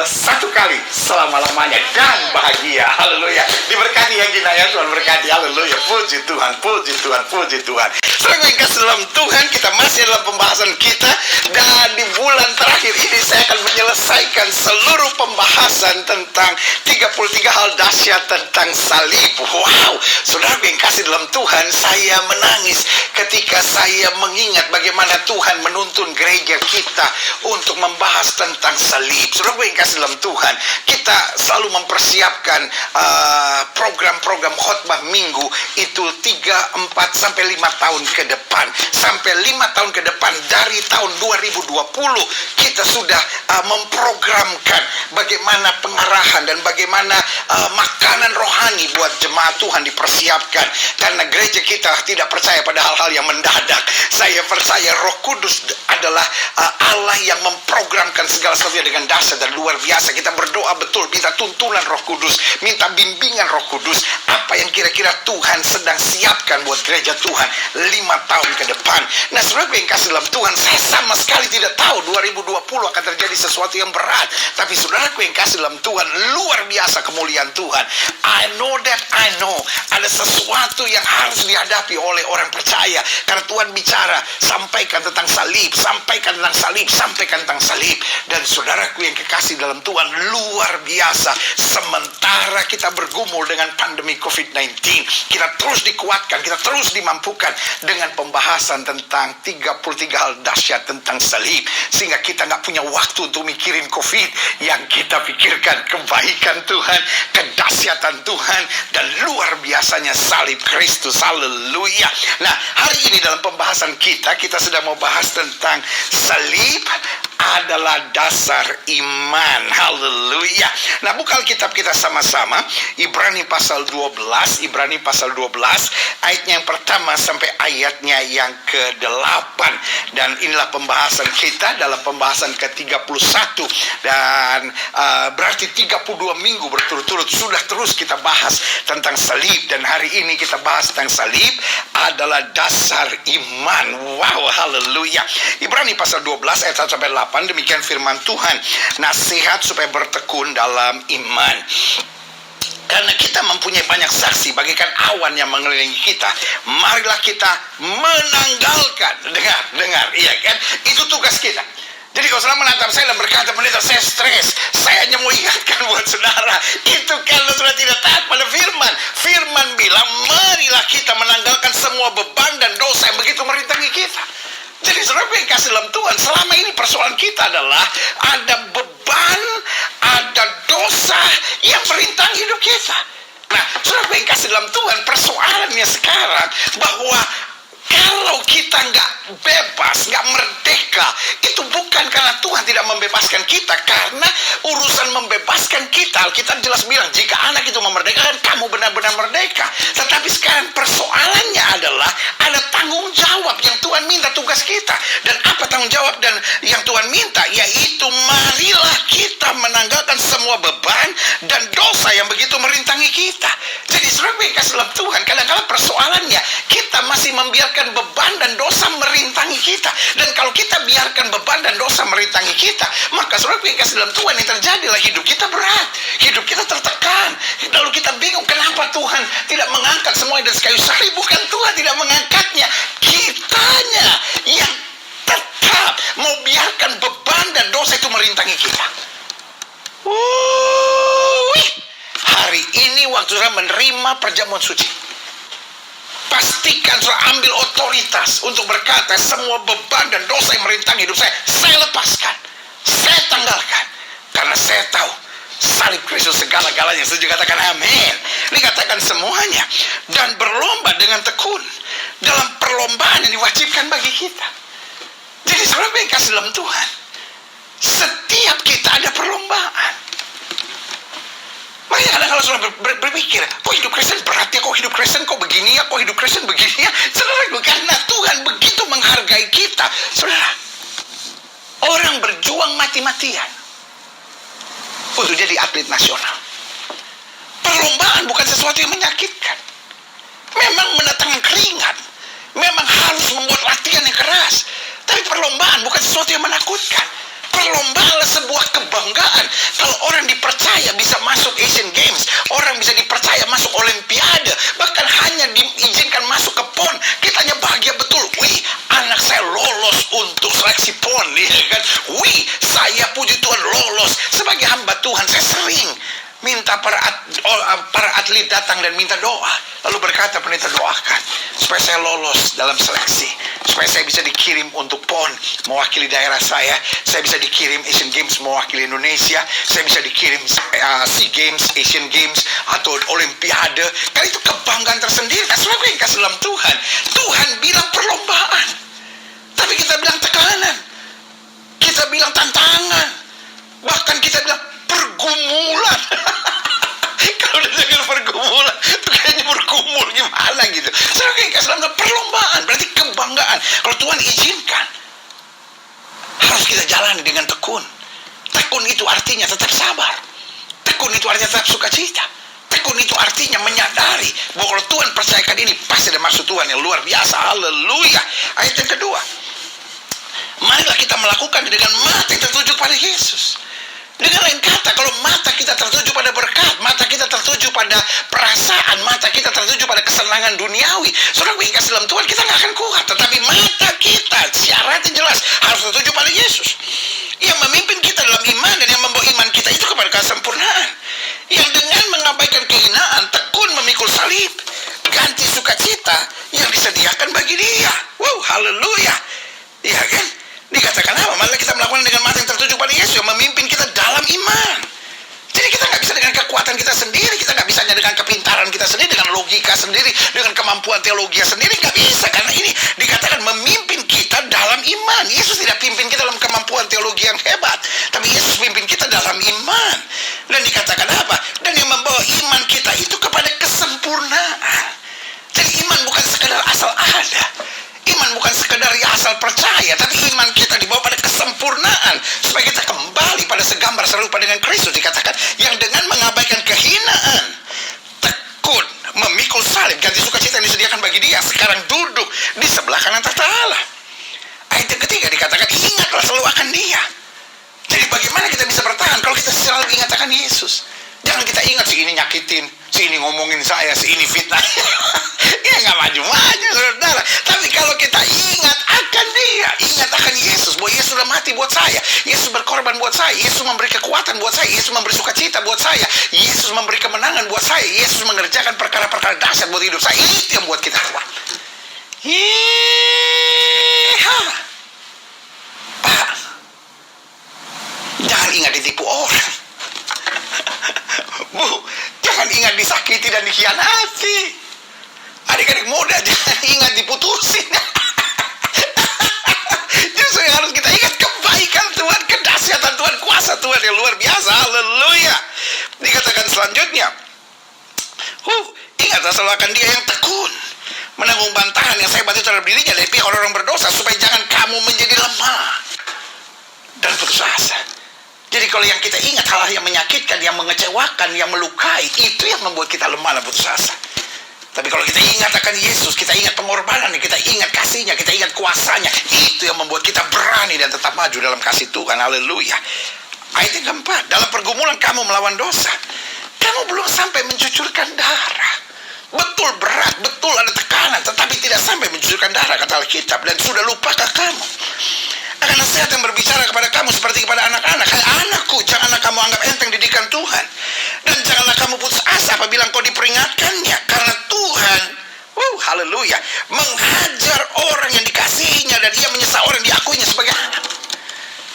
satu kali selama-lamanya dan bahagia. Haleluya. Diberkati yang Ginaya, Tuhan berkati. Haleluya. Puji Tuhan, puji Tuhan, puji Tuhan. Saudara yang kasih dalam Tuhan, kita masih dalam pembahasan kita, dan di bulan terakhir ini saya akan menyelesaikan seluruh pembahasan tentang 33 hal dahsyat tentang salib. Wow, saudara yang kasih dalam Tuhan, saya menangis ketika saya mengingat bagaimana Tuhan menuntun gereja kita untuk membahas tentang salib. Saudara yang kasih dalam Tuhan, kita selalu mempersiapkan program-program khotbah minggu itu 3, 4, sampai 5 tahun ke depan. Sampai 5 tahun ke depan, dari tahun 2020 kita sudah memprogramkan bagaimana pengarahan dan bagaimana makanan rohani buat jemaat Tuhan dipersiapkan. Karena gereja kita tidak percaya pada hal-hal yang mendadak. Saya percaya Roh Kudus adalah Allah yang memprogramkan segala sesuatu dengan dahsyat dan luar biasa. Kita berdoa betul, minta tuntunan Roh Kudus, minta bimbingan Roh Kudus, apa yang kira-kira Tuhan sedang siapkan buat gereja Tuhan 5 tahun ke depan. Nah, saudara yang kasih dalam Tuhan, saya sama sekali tidak tahu 2020 akan terjadi sesuatu yang berat. Tapi saudaraku yang kasih dalam Tuhan, luar biasa kemuliaan Tuhan. I know ada sesuatu yang harus dihadapi oleh orang percaya. Karena Tuhan bicara, sampaikan tentang salib, sampaikan tentang salib, sampaikan tentang salib. Dan saudaraku yang kekasih dalam Tuhan, luar biasa. Sementara kita bergumul dengan pandemi COVID-19, kita terus dikuatkan, kita terus dimampukan dengan pembahasan tentang 33 hal dahsyat tentang salib. Sehingga kita nggak punya waktu untuk mikirin COVID. Yang kita pikirkan kebaikan Tuhan, kedahsyatan Tuhan, dan luar biasanya salib Kristus. Haleluya. Nah, hari ini dalam pembahasan kita sedang mau bahas tentang salib adalah dasar iman. Haleluya. Nah, buka Alkitab kita sama-sama. Ibrani pasal 12. Ibrani pasal 12 ayatnya yang pertama sampai ayatnya yang ke-8. Dan inilah pembahasan kita dalam pembahasan ke-31. Dan berarti 32 minggu berturut-turut sudah terus kita bahas tentang salib. Dan hari ini kita bahas tentang salib adalah dasar iman. Wow, haleluya. Ibrani pasal 12 ayat 1 sampai 8. Demikian firman Tuhan. Nasihat supaya bertekun dalam iman. Karena kita mempunyai banyak saksi bagaikan awan yang mengelilingi kita, marilah kita menanggalkan. Dengar, iya kan? Itu tugas kita. Jadi kalau saudara menatap saya dan berkata, pendeta saya stres, saya hanya mau ingatkan buat saudara, itu kalau saudara tidak taat pada firman. Firman bilang, marilah kita menanggalkan semua beban dan dosa yang begitu merintangi kita. Jadi saudara yang kasih dalam Tuhan, selama ini persoalan kita adalah ada beban, ada dosa yang merintangi hidup kita. Nah, saudara yang kasih dalam Tuhan, persoalannya sekarang bahwa kalau kita nggak bebas, nggak merdeka, itu bukan karena Tuhan tidak membebaskan kita. Karena urusan membebaskan kita, Alkitab jelas bilang, jika anak itu memerdekakan, kamu benar-benar merdeka. Tetapi sekarang persoalannya adalah ada tanggung jawab yang Tuhan minta tugas kita. Dan apa tanggung jawab dan yang Tuhan minta? Yaitu marilah kita menanggalkan semua beban dan dosa yang begitu merintangi kita. Jadi saudara yang kasih dalam Tuhan, kadang-kadang persoalannya kita masih membiarkan beban dan dosa merintangi kita. Dan kalau kita biarkan beban dan dosa merintangi kita, maka saudara yang kasih dalam Tuhan, yang terjadilah hidup kita berat, hidup kita tertekan. Lalu kita bingung kenapa Tuhan tidak mengangkat semuanya dari kayu salib. Bukan Tuhan tidak mengangkatnya, kitanya yang tetap mau biarkan beban dan dosa itu merintangi kita. Hari ini waktu saya menerima perjamuan suci, pastikan saya ambil otoritas untuk berkata, semua beban dan dosa yang merintangi hidup saya lepaskan, saya tanggalkan. Karena saya tahu salib Kristus segala-galanya. Saya juga katakan amin. Dikatakan semuanya. Dan berlomba dengan tekun dalam perlombaan yang diwajibkan bagi kita. Jadi saudara yang kasih dalam Tuhan, setiap kita ada perlombaan. Makanya kadang kalau saudara berpikir, kok hidup Kristen berat ya, kok hidup Kristen kok begini ya, kok hidup Kristen begini ya. Saudara, karena Tuhan begitu menghargai kita. Saudara, orang berjuang mati-matian untuk jadi atlet nasional. Perlombaan bukan sesuatu yang menyakitkan. Memang mendatangkan keringat, memang harus membuat latihan yang keras. Tapi perlombaan bukan sesuatu yang menakutkan. Perlombaan adalah sebuah kebanggaan, minta para atlet datang dan minta doa. Lalu berkata, pendeta doakan supaya saya lolos dalam seleksi, supaya saya bisa dikirim untuk PON mewakili daerah saya bisa dikirim Asian Games mewakili Indonesia, saya bisa dikirim SEA Games, Asian Games, atau Olimpiade. Karena itu kebanggaan tersendiri. Saudara yang kasih dalam Tuhan, Tuhan bilang perlombaan, tapi kita bilang tekanan, kita bilang tantangan, bahkan kita bilang pergumulan. Kalau udah dengar pergumulan, itu kayaknya bergumul gimana gitu. Saudara yang kasih dalam perlombaan, berarti kebanggaan. Kalau Tuhan izinkan, harus kita jalani dengan tekun. Tekun itu artinya tetap sabar. Tekun itu artinya tetap sukacita. Tekun itu artinya menyadari bahwa kalau Tuhan percayakan ini, pasti ada maksud Tuhan yang luar biasa. Haleluya. Ayat yang kedua, marilah kita melakukan dengan mata yang tertuju pada Yesus. Dengan lain kata, kalau mata kita tertuju pada berkat, mata kita tertuju pada perasaan, mata kita tertuju pada kesenangan duniawi, saudara yang kasih dalam Tuhan, kita nggak akan kuat. Tetapi mata kita, syaratnya jelas, harus tertuju pada Yesus, yang memimpin kita dalam iman dan yang membawa iman kita itu kepada kesempurnaan, yang dengan mengabaikan kehinaan, tekun memikul salib, ganti sukacita yang disediakan bagi Dia. Wow, haleluya. Iya kan? Dikatakan apa? Marilah kita melakukan dengan mata yang tertuju pada Yesus yang memimpin kita dalam iman. Jadi kita nggak bisa dengan kekuatan kita sendiri, kita nggak bisa dengan kepintaran kita sendiri, dengan logika sendiri, dengan kemampuan teologi sendiri, nggak bisa. Karena ini dikatakan memimpin kita dalam iman. Yesus tidak pimpin kita dalam kemampuan teologi yang hebat, tapi Yesus pimpin kita dalam iman. Dan dikatakan apa? Dan yang membawa iman kita itu kepada kesempurnaan. Jadi iman bukan sekadar asal ada. Iman bukan sekedar asal percaya, tapi iman kita dibawa pada kesempurnaan supaya kita kembali pada segambar serupa dengan Kristus. Dikatakan yang dengan mengabaikan kehinaan, tekun memikul salib, ganti sukacita yang disediakan bagi Dia, sekarang duduk di sebelah kanan tahta Allah. Ayat yang ketiga dikatakan, ingatlah selalu akan Dia. Jadi bagaimana kita bisa bertahan kalau kita selalu ingat akan Yesus? Jangan kita ingat si ini nyakitin, si ini ngomongin saya, si ini fitnah. Ya nggak maju-maju, saudara. Tapi kalau kita ingat akan Dia, ingat akan Yesus, bahwa Yesus sudah mati buat saya, Yesus berkorban buat saya, Yesus memberi kekuatan buat saya, Yesus memberi sukacita buat saya, Yesus memberi kemenangan buat saya, Yesus mengerjakan perkara-perkara dahsyat buat hidup saya. Itu yang buat kita kuat. Pak, jangan ingat ditipu orang. Bu, jangan ingat disakiti dan dikhianati. Adik-adik muda, jangan ingat diputusin. Justru yang harus kita ingat kebaikan Tuhan, kedahsyatan Tuhan, kuasa Tuhan yang luar biasa. Haleluya. Dikatakan selanjutnya, ingatlah selalu akan Dia yang tekun menanggung bantahan yang sehebat itu terhadap dirinya dari pihak orang-orang berdosa, supaya jangan kamu menjadi lemah dan putus asa. Jadi kalau yang kita ingat hal-hal yang menyakitkan, yang mengecewakan, yang melukai, itu yang membuat kita lemah dan putus asa. Tapi kalau kita ingat akan Yesus, kita ingat pengorbanannya, kita ingat kasihnya, kita ingat kuasanya, itu yang membuat kita berani dan tetap maju dalam kasih Tuhan. Haleluya. Ayat yang keempat, dalam pergumulan kamu melawan dosa, kamu belum sampai mencucurkan darah. Betul berat, betul ada tekanan, tetapi tidak sampai mencucurkan darah, kata Alkitab. Dan sudah lupakah kamu akan nasihat yang berbicara kepada kamu seperti kepada anak-anak? Hai anakku, janganlah kamu anggap enteng didikan Tuhan, dan janganlah kamu putus asa apabila engkau diperingatkannya, karena Tuhan, haleluya, menghajar orang yang dikasihinya, dan Ia menyesal orang yang diakuinya sebagai anak.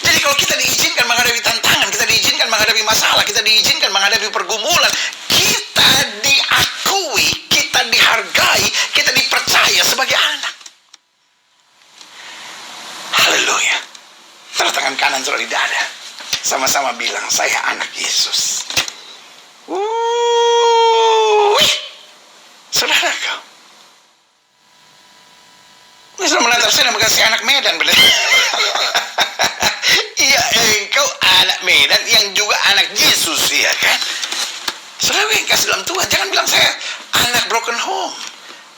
Jadi kalau kita diizinkan menghadapi tantangan, kita diizinkan menghadapi masalah, kita diizinkan menghadapi pergumulan, kita diakui, kita dihargai, kita dipercaya sebagai anak. Haleluya. Taruh tangan kanan saudara di dada, sama-sama bilang, saya anak Yesus. Saudaraku, ini sudah menatap saya dan berkasih anak Medan, benar? Iya, engkau anak Medan yang juga anak Yesus, ya kan? Saudara yang kasih dalam Tuhan, jangan bilang saya anak broken home.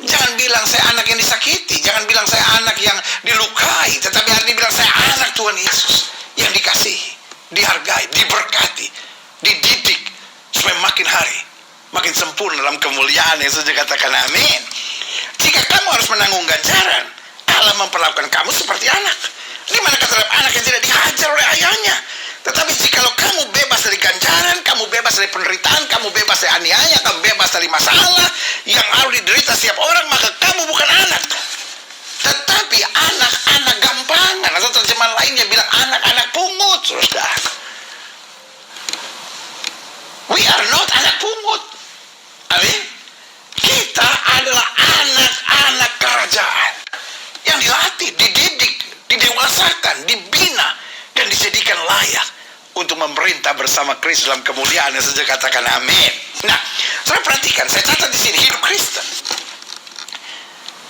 Jangan bilang saya anak yang disakiti, jangan bilang saya anak yang dilukai, tetapi hari ini bilang saya anak Tuhan Yesus yang dikasihi, dihargai, diberkati, dididik supaya makin hari makin sempurna dalam kemuliaan. Yesus juga katakan amin. Jika kamu harus menanggung ganjaran, Allah memperlakukan kamu seperti anak. Di mana kata anak yang tidak dihajar oleh ayahnya? Tetapi jikalau kamu bebas dari ganjaran, kamu bebas dari dari penderitaan, kamu bebas dari aniaya, kamu bebas dari masalah yang harus diderita setiap orang, maka kamu bukan anak. Tetapi anak-anak gampangan, atau terjemahan lainnya bilang anak-anak pungut, saudara. We are not anak pungut. Amin. Kita adalah anak-anak kerajaan yang dilatih, dididik, didewasakan, dibina, dan dijadikan layak untuk memerintah bersama Kristus dalam kemuliaan. Yang saja katakan amin. Nah, saudara perhatikan, saya catat di sini hidup Kristen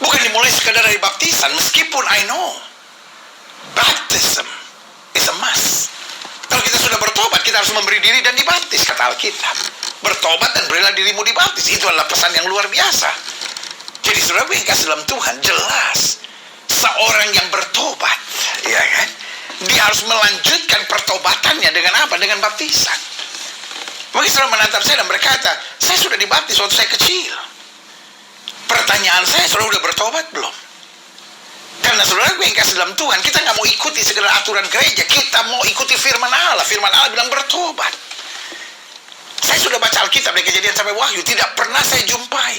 bukan dimulai sekadar dari baptisan, meskipun I know baptism is a must. Kalau kita sudah bertobat, kita harus memberi diri dan dibaptis, kata Alkitab. Bertobat dan berilah dirimu dibaptis. Itu adalah pesan yang luar biasa. Jadi saudara yang kasih dalam Tuhan, jelas seorang yang bertobat, ya kan, dia harus melanjutkan pertobatannya dengan apa? Dengan baptisan. Mungkin saudara menatap saya dan berkata, saya sudah dibaptis waktu saya kecil. Pertanyaan saya, saudara sudah bertobat belum? Karena saudara yang kasih dalam Tuhan, kita nggak mau ikuti segala aturan gereja, kita mau ikuti firman Allah. Firman Allah bilang bertobat. Saya sudah baca Alkitab dari Kejadian sampai Wahyu, tidak pernah saya jumpai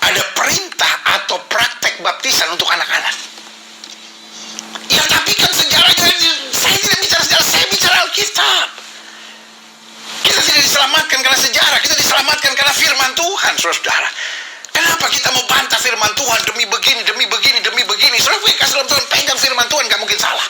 ada perintah atau praktek baptisan untuk anak-anak. Ya tapi kan sejarahnya, saya tidak bicara sejarah, saya bicara Alkitab. Kita tidak diselamatkan karena sejarah, kita diselamatkan karena firman Tuhan, saudara. Kenapa kita mau bantah firman Tuhan demi begini, demi begini, demi begini? Saudara yang kasih dalam Tuhan, pegang firman Tuhan, gak mungkin salah.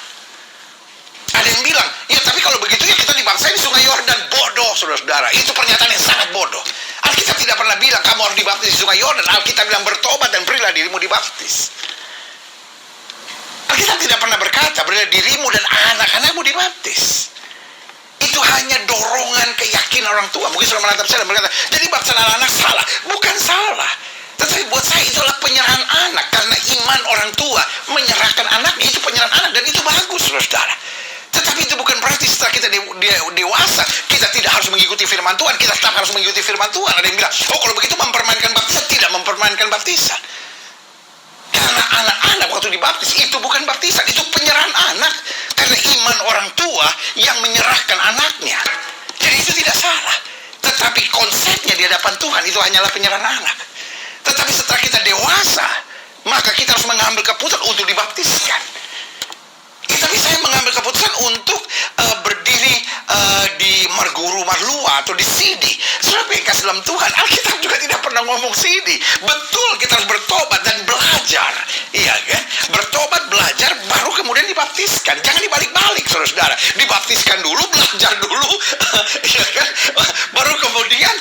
Ada yang bilang, ya tapi kalau begitu ya kita dibaptis di Sungai Yordan. Bodoh, saudara-saudara. Itu pernyataan yang sangat bodoh. Alkitab tidak pernah bilang kamu harus dibaptis di Sungai Yordan. Alkitab bilang bertobat dan berilah dirimu dibaptis. Alkitab tidak pernah berkata berilah dirimu dan anak-anakmu dibaptis. Itu hanya dorongan keyakinan orang tua. Mungkin sudah menatap saya dan berkata, jadi baptisan anak-anak salah. Bukan salah. Tetapi buat saya itu adalah penyerahan anak. Karena iman orang tua menyerahkan anaknya, itu penyerahan anak. Dan itu bagus, saudara. Tetapi itu bukan berarti setelah kita dewasa, kita tidak harus mengikuti firman Tuhan. Kita tetap harus mengikuti firman Tuhan. Ada yang bilang, oh kalau begitu mempermainkan baptisan. Tidak mempermainkan baptisan. Karena anak-anak waktu dibaptis, itu bukan baptisan. Itu penyerahan anak. Karena iman orang tua yang menyerahkan anaknya. Jadi itu tidak salah. Tetapi konsepnya di hadapan Tuhan itu hanyalah penyerahan anak. Tetapi setelah kita dewasa, maka kita harus mengambil keputusan untuk dibaptiskan. Tapi saya mengambil keputusan untuk berdiri di Marguru Marlua atau di Sidi. Saudara yang kasih dalam Tuhan, Alkitab juga tidak pernah ngomong Sidi. Betul, kita harus bertobat dan belajar, iya kan? Bertobat, belajar, baru kemudian dibaptiskan. Jangan dibalik-balik, saudara-saudara. Dibaptiskan dulu, belajar dulu, iya kan? Baru kemudian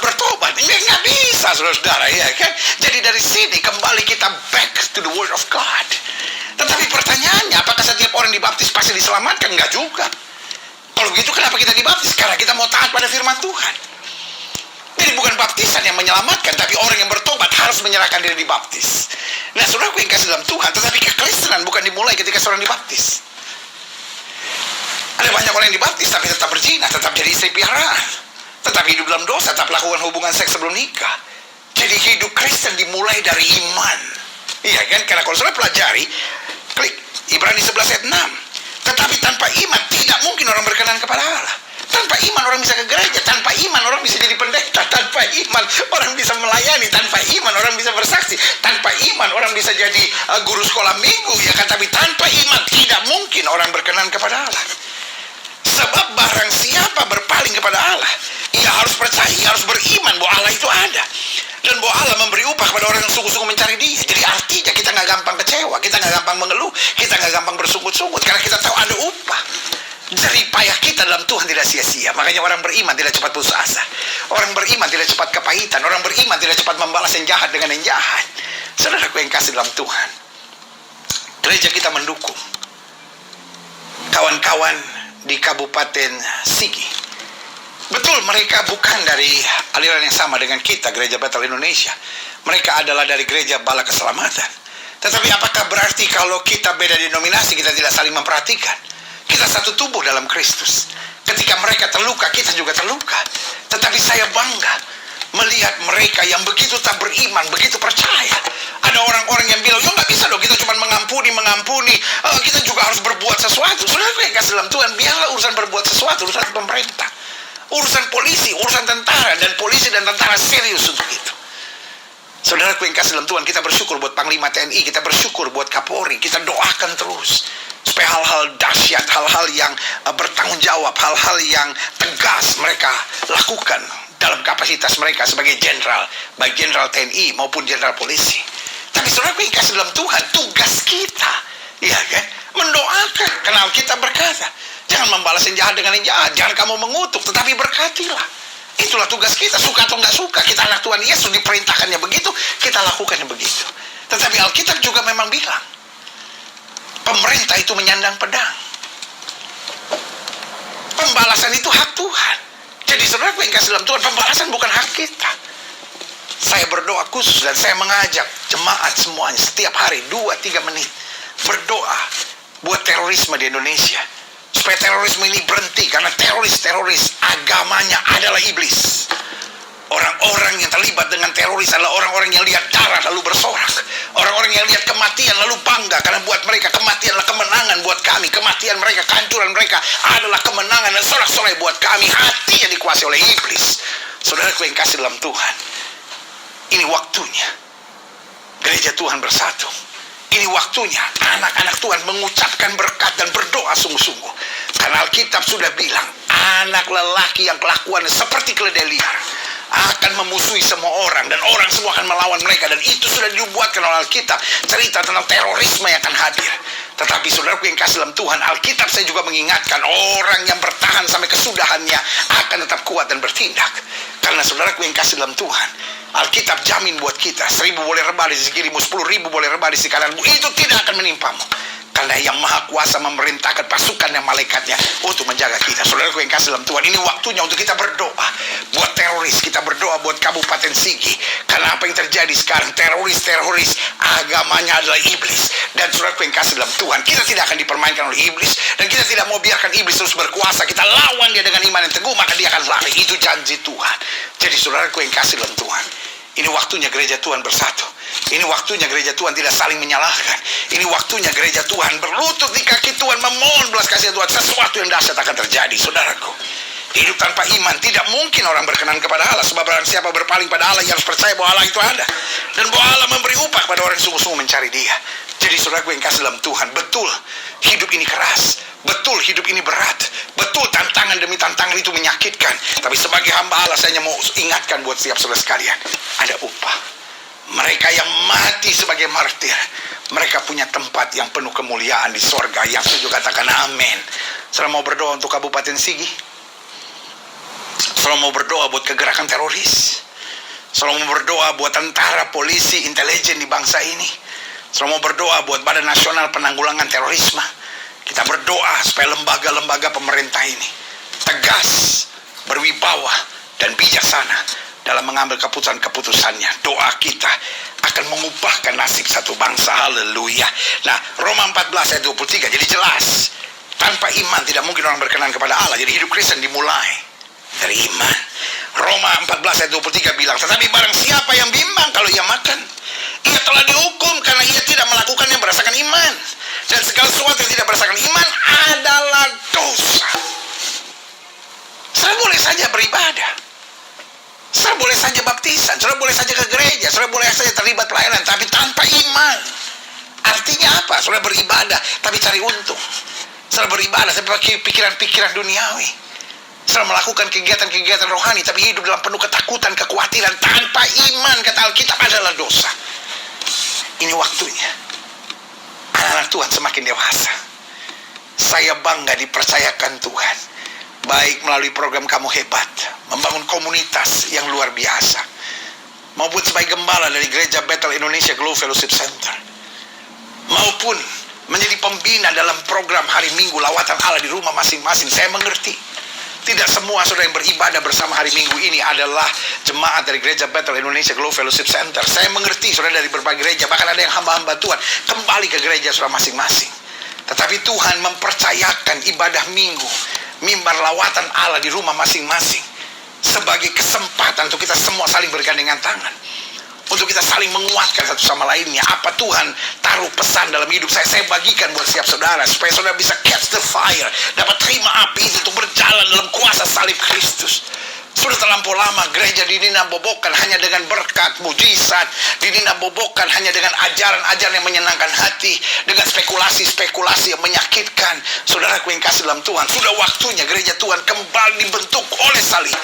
bertobat. Ini nggak bisa, saudara-saudara, iya kan? Jadi dari sini kembali kita back to the Word of God. Tetapi pertanyaannya, apakah setiap orang dibaptis pasti diselamatkan? Enggak juga. Kalau begitu kenapa kita dibaptis? Karena kita mau taat pada firman Tuhan. Jadi bukan baptisan yang menyelamatkan, tapi orang yang bertobat harus menyerahkan diri dibaptis. Nah, saudaraku yang kasih dalam Tuhan, tetapi kekristenan bukan dimulai ketika seorang dibaptis. Ada banyak orang yang dibaptis tapi tetap berzina, tetap jadi istri piaraan, tetap hidup dalam dosa, tetap lakukan hubungan seks sebelum nikah. Jadi hidup Kristen dimulai dari iman. Iya kan? Karena kalau saudara pelajari, klik Ibrani 11 ayat 6. Tetapi tanpa iman tidak mungkin orang berkenan kepada Allah. Tanpa iman orang bisa ke gereja, tanpa iman orang bisa jadi pendeta, tanpa iman orang bisa melayani, tanpa iman orang bisa bersaksi, tanpa iman orang bisa jadi guru sekolah minggu, ya kan? Tapi tanpa iman tidak mungkin orang berkenan kepada Allah. Sebab barang siapa berpaling kepada Allah, ia harus percaya, ia harus beriman bahwa Allah itu ada. Dan bahwa Allah memberi upah kepada orang yang sungguh-sungguh mencari Dia. Jadi artinya kita nggak gampang kecewa, kita nggak gampang mengeluh, kita nggak gampang bersungut-sungut, karena kita tahu ada upah. Jerih payah kita dalam Tuhan tidak sia-sia. Makanya orang beriman tidak cepat putus asa. Orang beriman tidak cepat kepahitan. Orang beriman tidak cepat membalas yang jahat dengan yang jahat. Saudaraku yang kasih dalam Tuhan, gereja kita mendukung kawan-kawan di Kabupaten Sigi. Betul, mereka bukan dari aliran yang sama dengan kita, Gereja Bethel Indonesia. Mereka adalah dari Gereja Bala Keselamatan. Tetapi apakah berarti kalau kita beda denominasi, kita tidak saling memperhatikan? Kita satu tubuh dalam Kristus. Ketika mereka terluka, kita juga terluka. Tetapi saya bangga melihat mereka yang begitu tak beriman, begitu percaya. Ada orang-orang yang bilang, nggak bisa dong, kita cuma mengampuni. Kita juga harus berbuat sesuatu. Saudara yang kasih dalam Tuhan, biarlah urusan berbuat sesuatu, urusan pemerintah. urusan polisi, urusan tentara, dan polisi dan tentara serius untuk itu. Saudaraku yang kasih dalam Tuhan, kita bersyukur buat Panglima TNI, kita bersyukur buat Kapolri, kita doakan terus supaya hal-hal dahsyat, hal-hal yang bertanggung jawab, hal-hal yang tegas mereka lakukan dalam kapasitas mereka sebagai jenderal, baik jenderal TNI maupun jenderal polisi. Tapi saudaraku yang kasih dalam Tuhan, tugas kita, ya kan, mendoakan. Karena kita berkata, jangan membalas yang jahat dengan yang jahat, jangan kamu mengutuk, tetapi berkatilah. Itulah tugas kita, suka atau nggak suka. Kita anak Tuhan Yesus, diperintahkannya begitu, kita lakukannya begitu. Tetapi Alkitab juga memang bilang, pemerintah itu menyandang pedang. Pembalasan itu hak Tuhan. Jadi saudara yang kasih dalam Tuhan, pembalasan bukan hak kita. Saya berdoa khusus dan saya mengajak jemaat semuanya setiap hari 2-3 menit berdoa buat terorisme di Indonesia, supaya terorisme ini berhenti. Karena teroris agamanya adalah iblis. Orang-orang yang terlibat dengan teroris adalah orang-orang yang lihat darah lalu bersorak, orang-orang yang lihat kematian lalu bangga, karena buat mereka kematian adalah kemenangan. Buat kami kematian mereka, kehancuran mereka adalah kemenangan dan sorak-sorai buat kami. Hati yang dikuasai oleh iblis. Saudaraku yang kasih dalam Tuhan, ini waktunya gereja Tuhan bersatu. Ini waktunya anak-anak Tuhan mengucapkan berkat dan berdoa sungguh-sungguh. Karena Alkitab sudah bilang, anak lelaki yang kelakuannya seperti keledai liar akan memusuhi semua orang, dan orang semua akan melawan mereka. Dan itu sudah dibuatkan oleh Alkitab, cerita tentang terorisme yang akan hadir. Tetapi saudaraku yang kasih dalam Tuhan, Alkitab saya juga mengingatkan, orang yang bertahan sampai kesudahannya akan tetap kuat dan bertindak. Karena saudaraku yang kasih dalam Tuhan, Alkitab jamin buat kita, 1000 boleh rebah di sisi kirimu, 10.000 boleh rebah di sisi kananmu, itu tidak akan menimpamu. Karena yang maha kuasa memerintahkan pasukan dan malaikatnya untuk menjaga kita. Saudaraku yang kasih dalam Tuhan, ini waktunya untuk kita berdoa buat teroris, kita berdoa buat Kabupaten Sigi. Karena apa yang terjadi sekarang, teroris agamanya adalah iblis. Dan saudaraku yang kasih dalam Tuhan, kita tidak akan dipermainkan oleh iblis, dan kita tidak mau biarkan iblis terus berkuasa. Kita lawan dia dengan iman yang teguh, maka dia akan lari. Itu janji Tuhan. Jadi saudaraku yang kasih dalam Tuhan, ini waktunya gereja Tuhan bersatu. Ini waktunya gereja Tuhan tidak saling menyalahkan. Ini waktunya gereja Tuhan berlutut di kaki Tuhan, memohon belas kasihan Tuhan. Sesuatu yang dahsyat akan terjadi, saudaraku. Hidup tanpa iman, tidak mungkin orang berkenan kepada Allah. Sebab barang siapa berpaling pada Allah, ia harus percaya bahwa Allah itu ada, dan bahwa Allah memberi upah kepada orang yang sungguh-sungguh mencari dia. Jadi saudaraku yang kasih dalam Tuhan, betul hidup ini keras, betul hidup ini berat, betul tantangan demi tantangan itu menyakitkan. Tapi sebagai hamba Allah, saya hanya mau ingatkan buat setiap saudara sekalian, ada upah. Mereka yang mati sebagai martir, mereka punya tempat yang penuh kemuliaan di sorga. Yang setuju katakan amin. Saudara mau berdoa untuk Kabupaten Sigi? Saudara mau berdoa buat kegerakan teroris? Saudara mau berdoa buat tentara, polisi, intelijen di bangsa ini? Saudara mau berdoa buat Badan Nasional Penanggulangan Terorisme? Kita berdoa supaya lembaga-lembaga pemerintah ini tegas, berwibawa, dan bijaksana dalam mengambil keputusan-keputusannya. Doa kita akan mengubahkan nasib satu bangsa. Haleluya. Nah, Roma 14 ayat 23 jadi jelas, tanpa iman tidak mungkin orang berkenan kepada Allah. Jadi hidup Kristen dimulai dari iman. Roma 14 ayat 23 bilang, tetapi barang siapa yang bimbang kalau ia makan, ia telah dihukum karena ia tidak melakukan yang berdasarkan iman. Dan segala sesuatu yang tidak berdasarkan iman adalah dosa. Saya boleh saja beribadah, saudara boleh saja baptisan, saudara boleh saja ke gereja, saudara boleh saja terlibat pelayanan, tapi tanpa iman. Artinya apa? Saudara beribadah tapi cari untung. Saudara beribadah tapi pakai pikiran-pikiran duniawi. Saudara melakukan kegiatan-kegiatan rohani tapi hidup dalam penuh ketakutan, kekhawatiran. Tanpa iman, kata Alkitab, adalah dosa. Ini waktunya anak-anak Tuhan semakin dewasa. Saya bangga dipercayakan Tuhan, baik melalui program Kamu Hebat, membangun komunitas yang luar biasa, maupun sebagai gembala dari Gereja Bethel Indonesia Glow Fellowship Center, maupun menjadi pembina dalam program hari Minggu lawatan Allah di rumah masing-masing. Saya mengerti, tidak semua saudara yang beribadah bersama hari Minggu ini adalah jemaat dari Gereja Bethel Indonesia Glow Fellowship Center. Saya mengerti saudara dari berbagai gereja, bahkan ada yang hamba-hamba Tuhan kembali ke gereja saudara masing-masing. Tetapi Tuhan mempercayakan ibadah Minggu, mimbar lawatan Allah di rumah masing-masing, sebagai kesempatan untuk kita semua saling bergandengan tangan, untuk kita saling menguatkan satu sama lainnya. Apa Tuhan taruh pesan dalam hidup saya bagikan buat setiap saudara, supaya saudara bisa catch the fire, dapat terima api itu untuk berjalan dalam kuasa salib Kristus. Sudah terlampau lama gereja dininabobokan hanya dengan berkat, mujizat, dininabobokan hanya dengan ajaran-ajaran yang menyenangkan hati, dengan spekulasi-spekulasi yang menyakitkan. Saudaraku yang kasih dalam Tuhan, sudah waktunya gereja Tuhan kembali dibentuk oleh salib,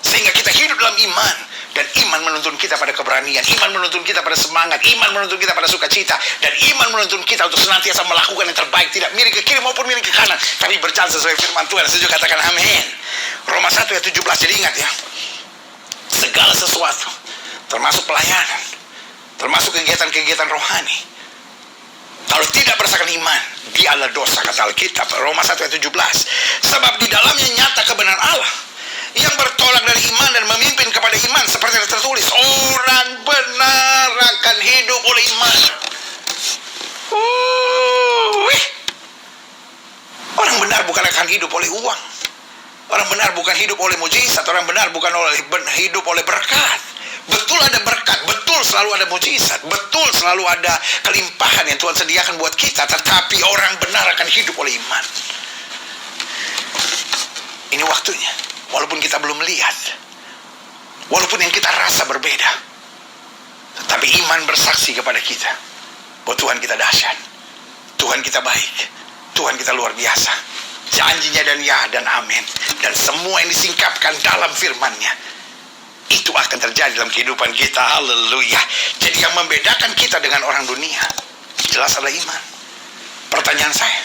sehingga kita hidup dalam iman. Dan iman menuntun kita pada keberanian, iman menuntun kita pada semangat, iman menuntun kita pada sukacita, dan iman menuntun kita untuk senantiasa melakukan yang terbaik, tidak miring ke kiri maupun miring ke kanan, tapi berjalan sesuai firman Tuhan. Setuju, katakan amin. Roma 1 ayat 17. Jadi ingat ya, segala sesuatu, termasuk pelayanan, termasuk kegiatan-kegiatan rohani, kalau tidak berdasarkan iman, dia adalah dosa, kata Alkitab. Roma 1 ayat 17. Sebab di dalamnya nyata kebenaran Allah yang bertolak dari iman dan memimpin kepada iman, seperti yang tertulis, orang benar akan hidup oleh iman. Orang benar bukan akan hidup oleh uang. Orang benar bukan hidup oleh mujizat. Orang benar bukan hidup oleh berkat. Betul ada berkat, betul selalu ada mujizat, betul selalu ada kelimpahan yang Tuhan sediakan buat kita. Tetapi orang benar akan hidup oleh iman. Ini waktunya. Walaupun kita belum melihat, walaupun yang kita rasa berbeda, tetapi iman bersaksi kepada kita bahwa Tuhan kita dahsyat, Tuhan kita baik, Tuhan kita luar biasa. Janjinya dan ya dan amin. Dan semua yang disingkapkan dalam firman-Nya, itu akan terjadi dalam kehidupan kita. Haleluya. Jadi yang membedakan kita dengan orang dunia jelas adalah iman. Pertanyaan saya,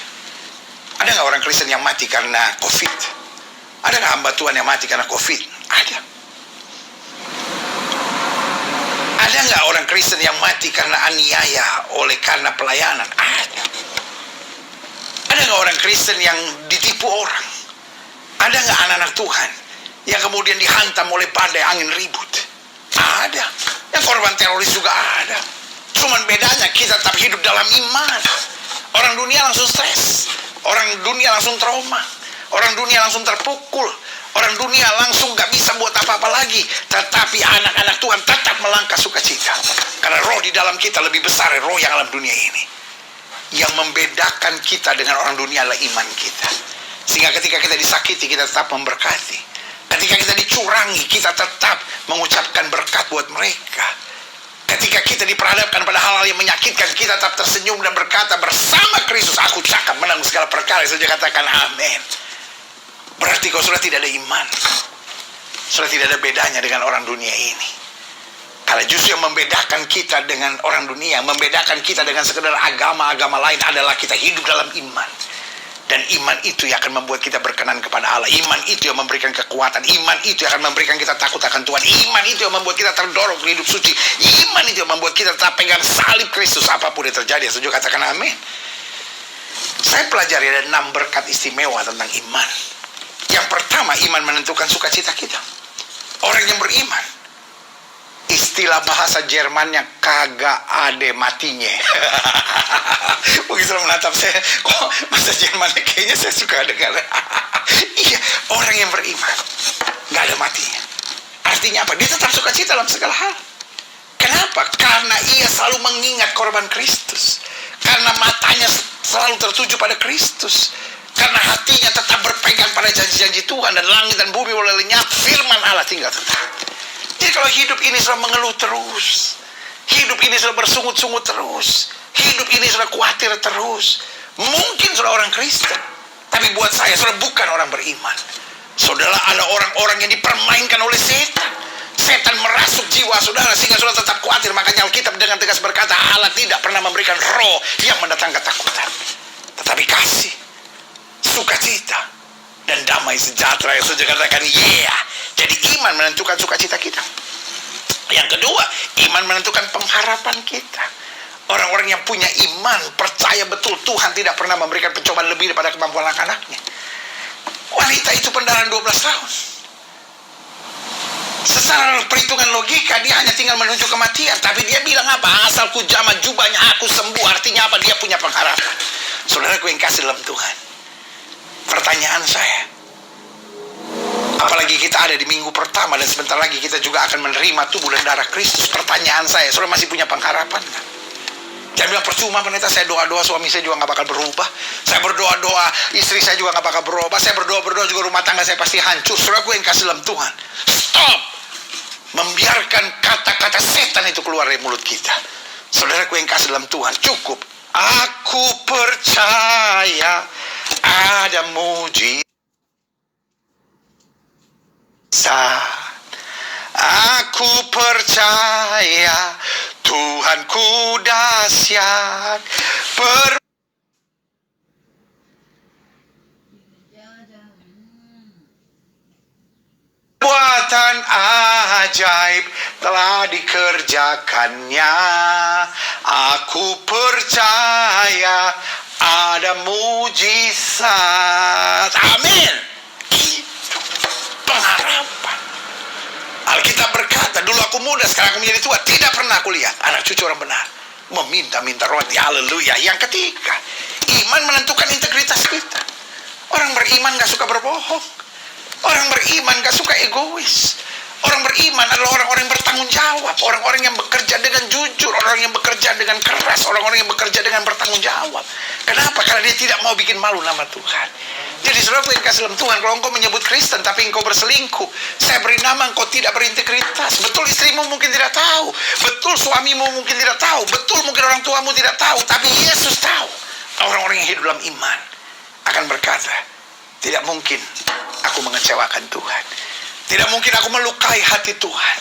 ada nggak orang Kristen yang mati karena COVID? Ada nggak hamba Tuhan yang mati karena COVID? Ada. Ada nggak orang Kristen yang mati karena aniaya karena pelayanan? Ada. Ada nggak orang Kristen yang ditipu orang? Ada nggak anak-anak Tuhan yang kemudian dihantam oleh badai angin ribut? Ada. Yang korban teroris juga ada. Cuman bedanya kita tetap hidup dalam iman. Orang dunia langsung stres, orang dunia langsung trauma, orang dunia langsung terpukul, orang dunia langsung gak bisa buat apa-apa lagi. Tetapi anak-anak Tuhan tetap melangkah sukacita, karena roh di dalam kita lebih besar dari roh yang dalam dunia ini. Yang membedakan kita dengan orang dunia adalah iman kita. Sehingga ketika kita disakiti, kita tetap memberkati. Ketika kita dicurangi, kita tetap mengucapkan berkat buat mereka. Ketika kita diperhadapkan pada hal-hal yang menyakitkan, kita tetap tersenyum dan berkata, bersama Kristus aku cakap menang segala perkara. Saja katakan amin. Berarti kau sudah tidak ada iman, sudah tidak ada bedanya dengan orang dunia ini. Karena justru yang membedakan kita dengan orang dunia, membedakan kita dengan sekedar agama-agama lain adalah kita hidup dalam iman. Dan iman itu yang akan membuat kita berkenan kepada Allah. Iman itu yang memberikan kekuatan. Iman itu yang akan memberikan kita takut akan Tuhan. Iman itu yang membuat kita terdorong ke hidup suci. Iman itu yang membuat kita tetap pegang salib Kristus apapun yang terjadi. Setuju, katakan amin. Saya pelajari ada 6 berkat istimewa tentang iman. Yang pertama, iman menentukan sukacita kita. Orang yang beriman, istilah bahasa Jermannya kagak ada matinya. Mungkin sudah menatap saya, kok bahasa Jermannya kayaknya saya suka dengar. Iya, orang yang beriman gak ada matinya. Artinya apa? Dia tetap sukacita dalam segala hal. Kenapa? Karena ia selalu mengingat korban Kristus. Karena matanya selalu tertuju pada Kristus. Karena hatinya tetap berpegang pada janji-janji Tuhan. Dan langit dan bumi boleh lenyap, firman Allah tinggal tetap. Jadi kalau hidup ini sudah mengeluh terus, hidup ini sudah bersungut-sungut terus, hidup ini sudah khawatir terus, mungkin sudah orang Kristen, tapi buat saya sudah bukan orang beriman. Saudara, ada orang-orang yang dipermainkan oleh setan. Setan merasuk jiwa saudara sehingga saudara tetap khawatir. Makanya Alkitab dengan tegas berkata, Allah tidak pernah memberikan roh yang mendatangkan ketakutan, tetapi kasih, sukacita, dan damai sejahtera. Yang saya katakan yeah. Jadi iman menentukan sukacita kita. Yang kedua, iman menentukan pengharapan kita. Orang-orang yang punya iman percaya betul Tuhan tidak pernah memberikan pencobaan lebih daripada kemampuan anak-anaknya. Wanita itu pendarahan 12 tahun. Secara perhitungan logika dia hanya tinggal menuju kematian, tapi dia bilang apa? Asal ku jamah jubahnya aku sembuh. Artinya apa? Dia punya pengharapan. Saudaraku yang kasih dalam Tuhan, pertanyaan saya, apalagi kita ada di minggu pertama dan sebentar lagi kita juga akan menerima tubuh dan darah Kristus. Pertanyaan saya, saudara masih punya pengharapan? Jangan bilang percuma pendeta, saya doa-doa suami saya juga nggak bakal berubah. Saya berdoa-doa istri saya juga nggak bakal berubah. Saya berdoa-berdoa juga rumah tangga saya pasti hancur. Saudaraku yang kasih dalam Tuhan, stop membiarkan kata-kata setan itu keluar dari mulut kita. Saudaraku yang kasih dalam Tuhan, cukup. Aku percaya ada mujizat. Aku percaya Tuhanku dahsyat, perbuatan ajaib telah dikerjakannya. Aku percaya ada mujizat. Amin. Itu pengharapan. Alkitab berkata, dulu aku muda, sekarang aku menjadi tua, tidak pernah aku lihat anak cucu orang benar meminta-minta roti. Haleluya. Yang ketiga, iman menentukan integritas kita. Orang beriman gak suka berbohong. Orang beriman gak suka egois. Orang beriman adalah orang-orang yang bertanggung jawab, orang-orang yang bekerja dengan jujur, orang yang bekerja dengan keras, orang-orang yang bekerja dengan bertanggung jawab. Kenapa? Karena dia tidak mau bikin malu nama Tuhan. Jadi saudara yang kasih dalam Tuhan, kalau engkau menyebut Kristen tapi engkau berselingkuh, saya beri nama engkau tidak berintegritas. Betul istrimu mungkin tidak tahu, betul suamimu mungkin tidak tahu, betul mungkin orang tuamu tidak tahu, tapi Yesus tahu. Orang-orang yang hidup dalam iman akan berkata, tidak mungkin aku mengecewakan Tuhan. Tidak mungkin aku melukai hati Tuhan.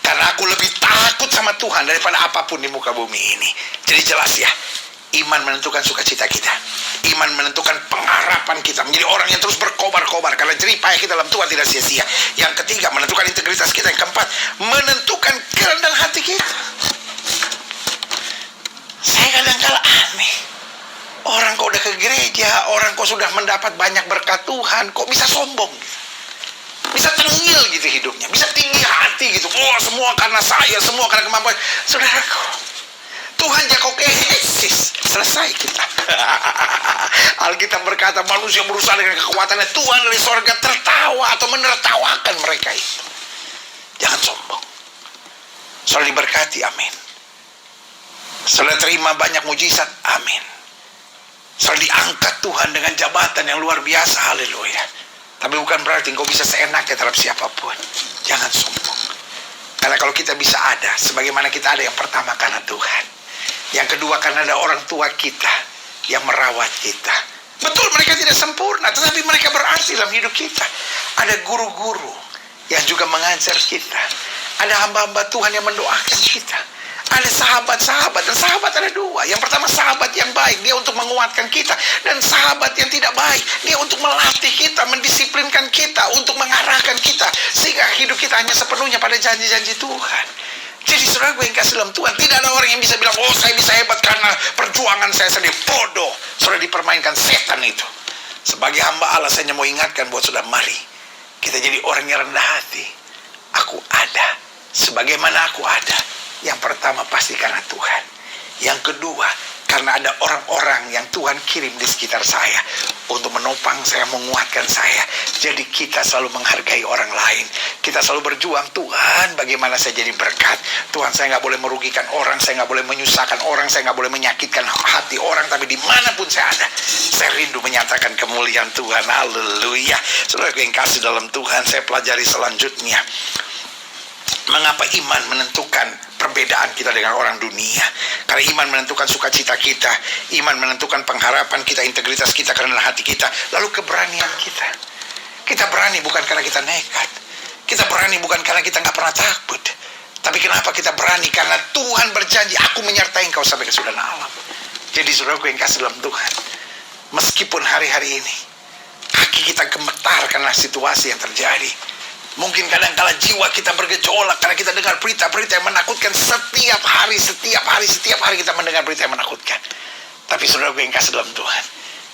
Karena aku lebih takut sama Tuhan daripada apapun di muka bumi ini. Jadi jelas ya, iman menentukan sukacita kita. Iman menentukan pengharapan kita. Menjadi orang yang terus berkobar-kobar. Karena jerih payah kita dalam Tuhan tidak sia-sia. Yang ketiga, menentukan integritas kita. Yang keempat, menentukan kerendahan hati kita. Saya kadang-kala aneh. Orang kok udah ke gereja, orang kok sudah mendapat banyak berkat Tuhan, kok bisa sombong gitu. Bisa tengil gitu hidupnya, bisa tinggi hati gitu. Oh, semua karena saya, semua karena kemampuan. Saudaraku, Tuhan Yakov eksis. Selesai kita. Alkitab berkata, manusia berusaha dengan kekuatannya, Tuhan dari sorga tertawa atau menertawakan mereka itu. Jangan sombong. Saudara diberkati, amin. Saudara terima banyak mujizat, amin. Saudara diangkat Tuhan dengan jabatan yang luar biasa, haleluya. Tapi bukan berarti engkau bisa seenaknya terhadap siapapun. Jangan sombong. Karena kalau kita bisa ada, sebagaimana kita ada, yang pertama karena Tuhan. Yang kedua karena ada orang tua kita yang merawat kita. Betul mereka tidak sempurna, tetapi mereka berarti dalam hidup kita. Ada guru-guru yang juga mengajar kita. Ada hamba-hamba Tuhan yang mendoakan kita. Ada sahabat-sahabat, dan sahabat ada dua. Yang pertama sahabat yang baik, dia untuk menguatkan kita. Dan sahabat yang tidak baik, dia untuk melatih kita, mendisiplinkan kita, untuk mengarahkan kita, sehingga hidup kita hanya sepenuhnya pada janji-janji Tuhan. Jadi saudara gue yang kasih dalam Tuhan, tidak ada orang yang bisa bilang, oh saya bisa hebat karena perjuangan saya sendiri. Bodoh. Saudara dipermainkan setan itu. Sebagai hamba Allah, saya hanya mau ingatkan buat saudara, mari kita jadi orang yang rendah hati. Aku ada, sebagaimana aku ada. Yang pertama pasti karena Tuhan. Yang kedua, karena ada orang-orang yang Tuhan kirim di sekitar saya untuk menopang saya, menguatkan saya. Jadi kita selalu menghargai orang lain. Kita selalu berjuang, Tuhan bagaimana saya jadi berkat. Tuhan, saya nggak boleh merugikan orang, saya nggak boleh menyusahkan orang, saya nggak boleh menyakitkan hati orang. Tapi dimanapun saya ada, saya rindu menyatakan kemuliaan Tuhan. Haleluya. Saudara yang kasih dalam Tuhan, saya pelajari selanjutnya. Mengapa iman menentukan perbedaan kita dengan orang dunia? Karena iman menentukan sukacita kita, iman menentukan pengharapan kita, integritas kita, karena hati kita, lalu keberanian kita. Kita berani bukan karena kita nekat, kita berani bukan karena kita nggak pernah takut, tapi kenapa kita berani? Karena Tuhan berjanji, aku menyertai engkau sampai kesudahan alam. Jadi saudaraku yang kasih dalam Tuhan, meskipun hari-hari ini kaki kita gemetar karena situasi yang terjadi, mungkin kadang-kala jiwa kita bergejolak karena kita dengar berita-berita yang menakutkan setiap hari kita mendengar berita yang menakutkan. Tapi saudara yang kasih dalam Tuhan,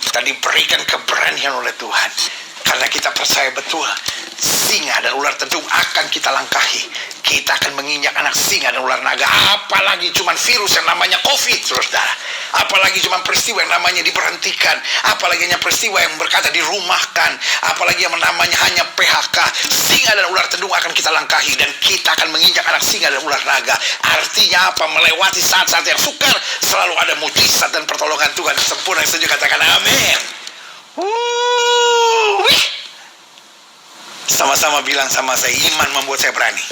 kita diberikan keberanian oleh Tuhan karena kita percaya betul singa dan ular tedung akan kita langkahi. Kita akan menginjak anak singa dan ular naga. Apalagi cuman virus yang namanya COVID, saudara. Apalagi cuman peristiwa yang namanya diberhentikan. Apalagi hanya peristiwa yang berkata dirumahkan. Apalagi yang namanya hanya PHK. Singa dan ular tedung akan kita langkahi. Dan kita akan menginjak anak singa dan ular naga. Artinya apa? Melewati saat-saat yang sukar, selalu ada mujizat dan pertolongan Tuhan sempurna. Yang setuju katakan amin. Sama-sama bilang sama saya, iman membuat saya berani.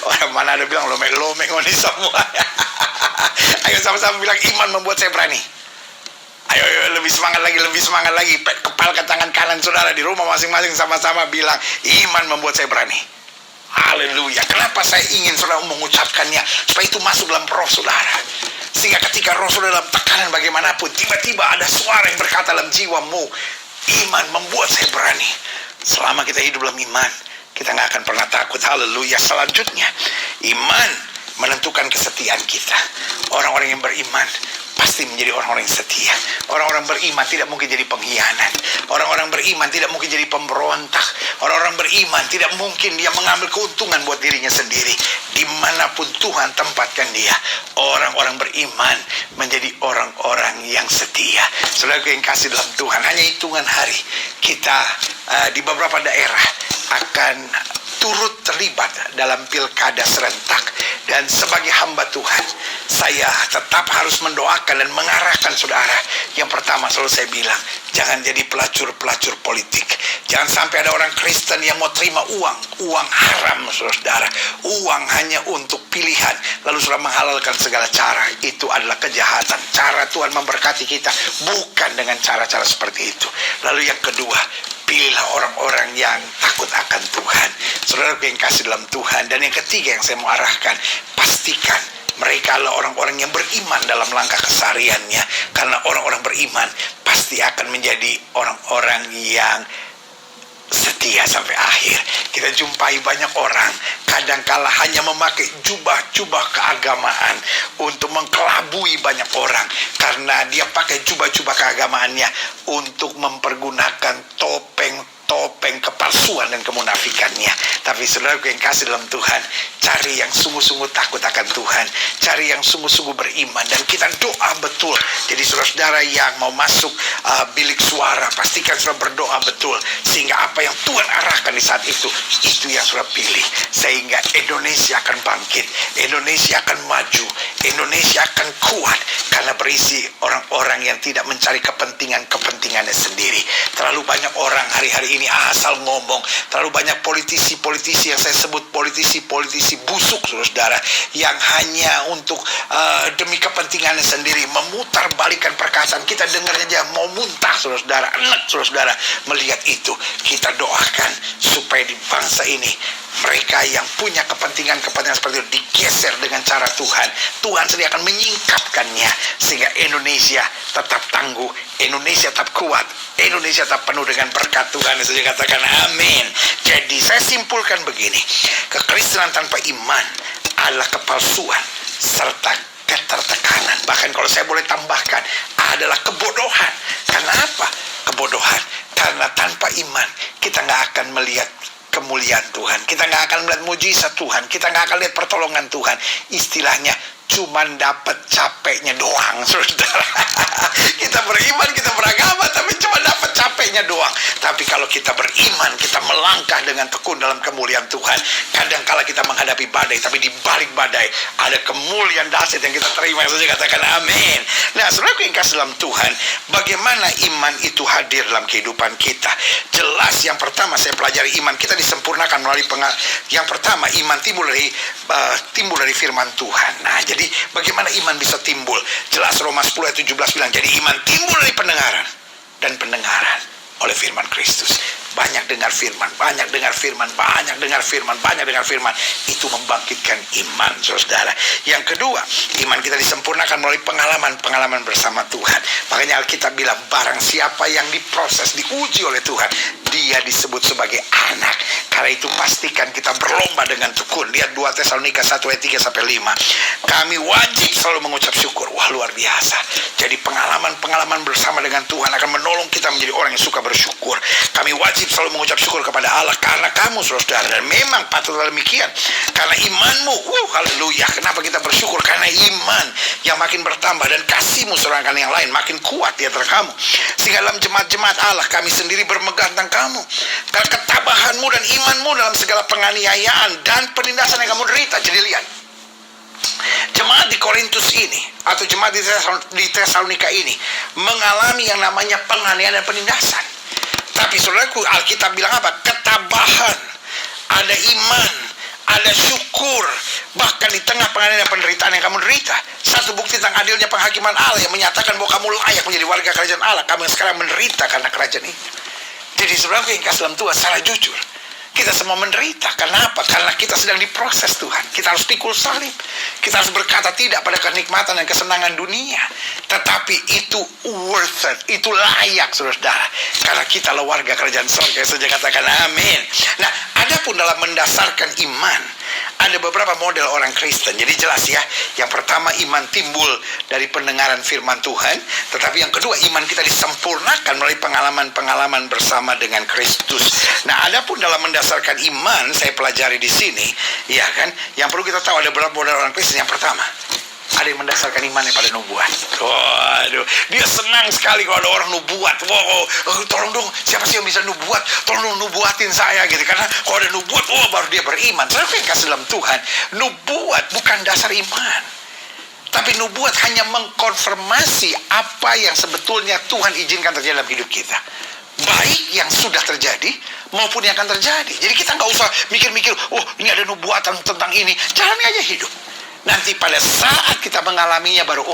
Orang mana ada bilang lomeng-lomeng ini semua. Ayo sama-sama bilang, iman membuat saya berani. Ayo lebih semangat lagi. Kepalkan tangan kanan saudara di rumah masing-masing, sama-sama bilang, iman membuat saya berani. Haleluya. Kenapa saya ingin saudara mengucapkannya? Supaya itu masuk dalam roh saudara. Sehingga ketika roh saudara dalam tekanan bagaimanapun, tiba-tiba ada suara yang berkata dalam jiwamu, iman membuat saya berani. Selama kita hidup dalam iman, kita nggak akan pernah takut. Haleluya. Selanjutnya, iman menentukan kesetiaan kita. Orang-orang yang beriman pasti menjadi orang-orang yang setia. Orang-orang beriman tidak mungkin jadi pengkhianat. Orang-orang beriman tidak mungkin jadi pemberontak. Orang-orang beriman tidak mungkin dia mengambil keuntungan buat dirinya sendiri. Dimanapun Tuhan tempatkan dia, orang-orang beriman menjadi orang-orang yang setia. Saudara yang kasih dalam Tuhan, hanya hitungan hari kita di beberapa daerah akan turut terlibat dalam pilkada serentak. Dan sebagai hamba Tuhan, saya tetap harus mendoakan dan mengarahkan saudara. Yang pertama selalu saya bilang, jangan jadi pelacur-pelacur politik. Jangan sampai ada orang Kristen yang mau terima uang haram saudara. Uang hanya untuk pilihan, lalu saudara menghalalkan segala cara. Itu adalah kejahatan. Cara Tuhan memberkati kita bukan dengan cara-cara seperti itu. Lalu yang kedua, pilihlah orang-orang yang takut akan Tuhan. Saudara yang kasih dalam Tuhan. Dan yang ketiga yang saya mau arahkan, pastikan mereka adalah orang-orang yang beriman dalam langkah kesehariannya. Karena orang-orang beriman pasti akan menjadi orang-orang yang setia sampai akhir. Kita jumpai banyak orang kadangkala hanya memakai jubah-jubah keagamaan untuk mengkelabui banyak orang. Karena dia pakai jubah-jubah keagamaannya untuk mempergunakan topeng kepalsuan dan kemunafikannya. Tapi saudara yang kasih dalam Tuhan, cari yang sungguh-sungguh takut akan Tuhan, cari yang sungguh-sungguh beriman, dan kita doa betul. Jadi saudara-saudara yang mau masuk bilik suara, pastikan saudara berdoa betul, sehingga apa yang Tuhan arahkan di saat itu yang saudara pilih. Sehingga Indonesia akan bangkit, Indonesia akan maju, Indonesia akan kuat, karena berisi orang-orang yang tidak mencari kepentingannya sendiri. Terlalu banyak orang hari-hari ini asal ngomong. Terlalu banyak politisi-politisi yang saya sebut politisi-politisi busuk saudara, yang hanya untuk demi kepentingannya sendiri memutarbalikkan perkataan. Kita dengarnya aja mau muntah saudara, enak saudara melihat itu. Kita doakan supaya di bangsa ini mereka yang punya kepentingan seperti itu digeser dengan cara Tuhan. Tuhan sendiri akan menyingkapkannya sehingga Indonesia tetap tangguh, Indonesia tetap kuat, Indonesia tetap penuh dengan berkat Tuhan. Saya katakan amin. Jadi saya simpulkan begini, kekristenan tanpa iman adalah kepalsuan serta ketertekanan. Bahkan kalau saya boleh tambahkan, adalah kebodohan. Karena apa? Kebodohan. Karena tanpa iman kita nggak akan melihat kemuliaan Tuhan, kita nggak akan melihat mujizat Tuhan, kita nggak akan lihat pertolongan Tuhan. Istilahnya cuman dapat capeknya doang saudara. Kita beriman, kita beragama, tapi cuma dapat capeknya doang. Tapi kalau kita beriman, kita melangkah dengan tekun dalam kemuliaan Tuhan. Kadangkala kita menghadapi badai, tapi di balik badai ada kemuliaan dahsyat yang kita terima. Saya katakan amin. Nah, saudara yang kasih dalam Tuhan, bagaimana iman itu hadir dalam kehidupan kita? Jelas yang pertama saya pelajari, iman kita disempurnakan melalui yang pertama, iman timbul dari firman Tuhan. Nah, jadi bagaimana iman bisa timbul? Jelas Roma 10 ayat 17 bilang, jadi iman timbul dari pendengaran, dan pendengaran oleh firman Kristus. banyak dengar firman, banyak dengar firman, banyak dengar firman, banyak dengar firman. Itu membangkitkan iman, saudara. Yang kedua, iman kita disempurnakan melalui pengalaman-pengalaman bersama Tuhan. Makanya Alkitab bilang, barang siapa yang diproses, diuji oleh Tuhan, dia disebut sebagai anak. Karena itu pastikan kita berlomba dengan tekun. Lihat 2 Tesalonika 1 ayat 3-5. Kami wajib selalu mengucap syukur. Wah, luar biasa. Jadi pengalaman-pengalaman bersama dengan Tuhan akan menolong kita menjadi orang yang suka bersyukur. Kami wajib selalu mengucap syukur kepada Allah karena kamu, saudara. Dan memang patutlah demikian. Karena imanmu, haleluya. Kenapa kita bersyukur? Karena iman yang makin bertambah dan kasihmu seorang yang lain makin kuat di antara kamu. Sehingga dalam jemaat-jemaat Allah, kami sendiri bermegah tentang kamu. Karena ketabahanmu dan imanmu dalam segala penganiayaan dan penindasan yang kamu derita. Jadi lihat, jemaat di Korintus ini atau jemaat di Tesalonika ini mengalami yang namanya penganiayaan dan penindasan. Tapi saudaraku, Alkitab bilang apa? Ketabahan, ada iman, ada syukur, bahkan di tengah penganiayaan dan penderitaan yang kamu derita. Satu bukti tentang adilnya penghakiman Allah yang menyatakan bahwa kamu layak menjadi warga kerajaan Allah. Kamu yang sekarang menderita karena kerajaan itu. Jadi saudaraku yang kasih dalam Tuhan, secara jujur, kita semua menderita. Kenapa? Karena kita sedang diproses Tuhan. Kita harus pikul salib. Kita harus berkata tidak pada kenikmatan dan kesenangan dunia. Tetapi itu worth it. Itu layak, saudara. Karena kita adalah warga kerajaan surga. Saja katakan amin. Nah, adapun dalam mendasarkan iman, ada beberapa model orang Kristen. Jadi jelas ya. Yang pertama, iman timbul dari pendengaran firman Tuhan. Tetapi yang kedua, iman kita disempurnakan melalui pengalaman-pengalaman bersama dengan Kristus. Nah, adapun dalam mendasarkan iman, saya pelajari di sini, ya kan? Yang perlu kita tahu ada beberapa model orang Kristen. Yang pertama, ada yang mendasarkan imannya pada nubuat. Waduh, dia senang sekali kalau ada orang nubuat. Tolong dong, siapa sih yang bisa nubuat? Tolong dong nubuatin saya gitu. Karena kalau ada nubuat, baru dia beriman. Saudara yang kasih dalam Tuhan, nubuat bukan dasar iman. Tapi nubuat hanya mengkonfirmasi apa yang sebetulnya Tuhan izinkan terjadi dalam hidup kita. Baik yang sudah terjadi maupun yang akan terjadi. Jadi kita nggak usah mikir-mikir, ini ada nubuatan tentang ini. Jalani aja hidup. Nanti pada saat kita mengalaminya baru,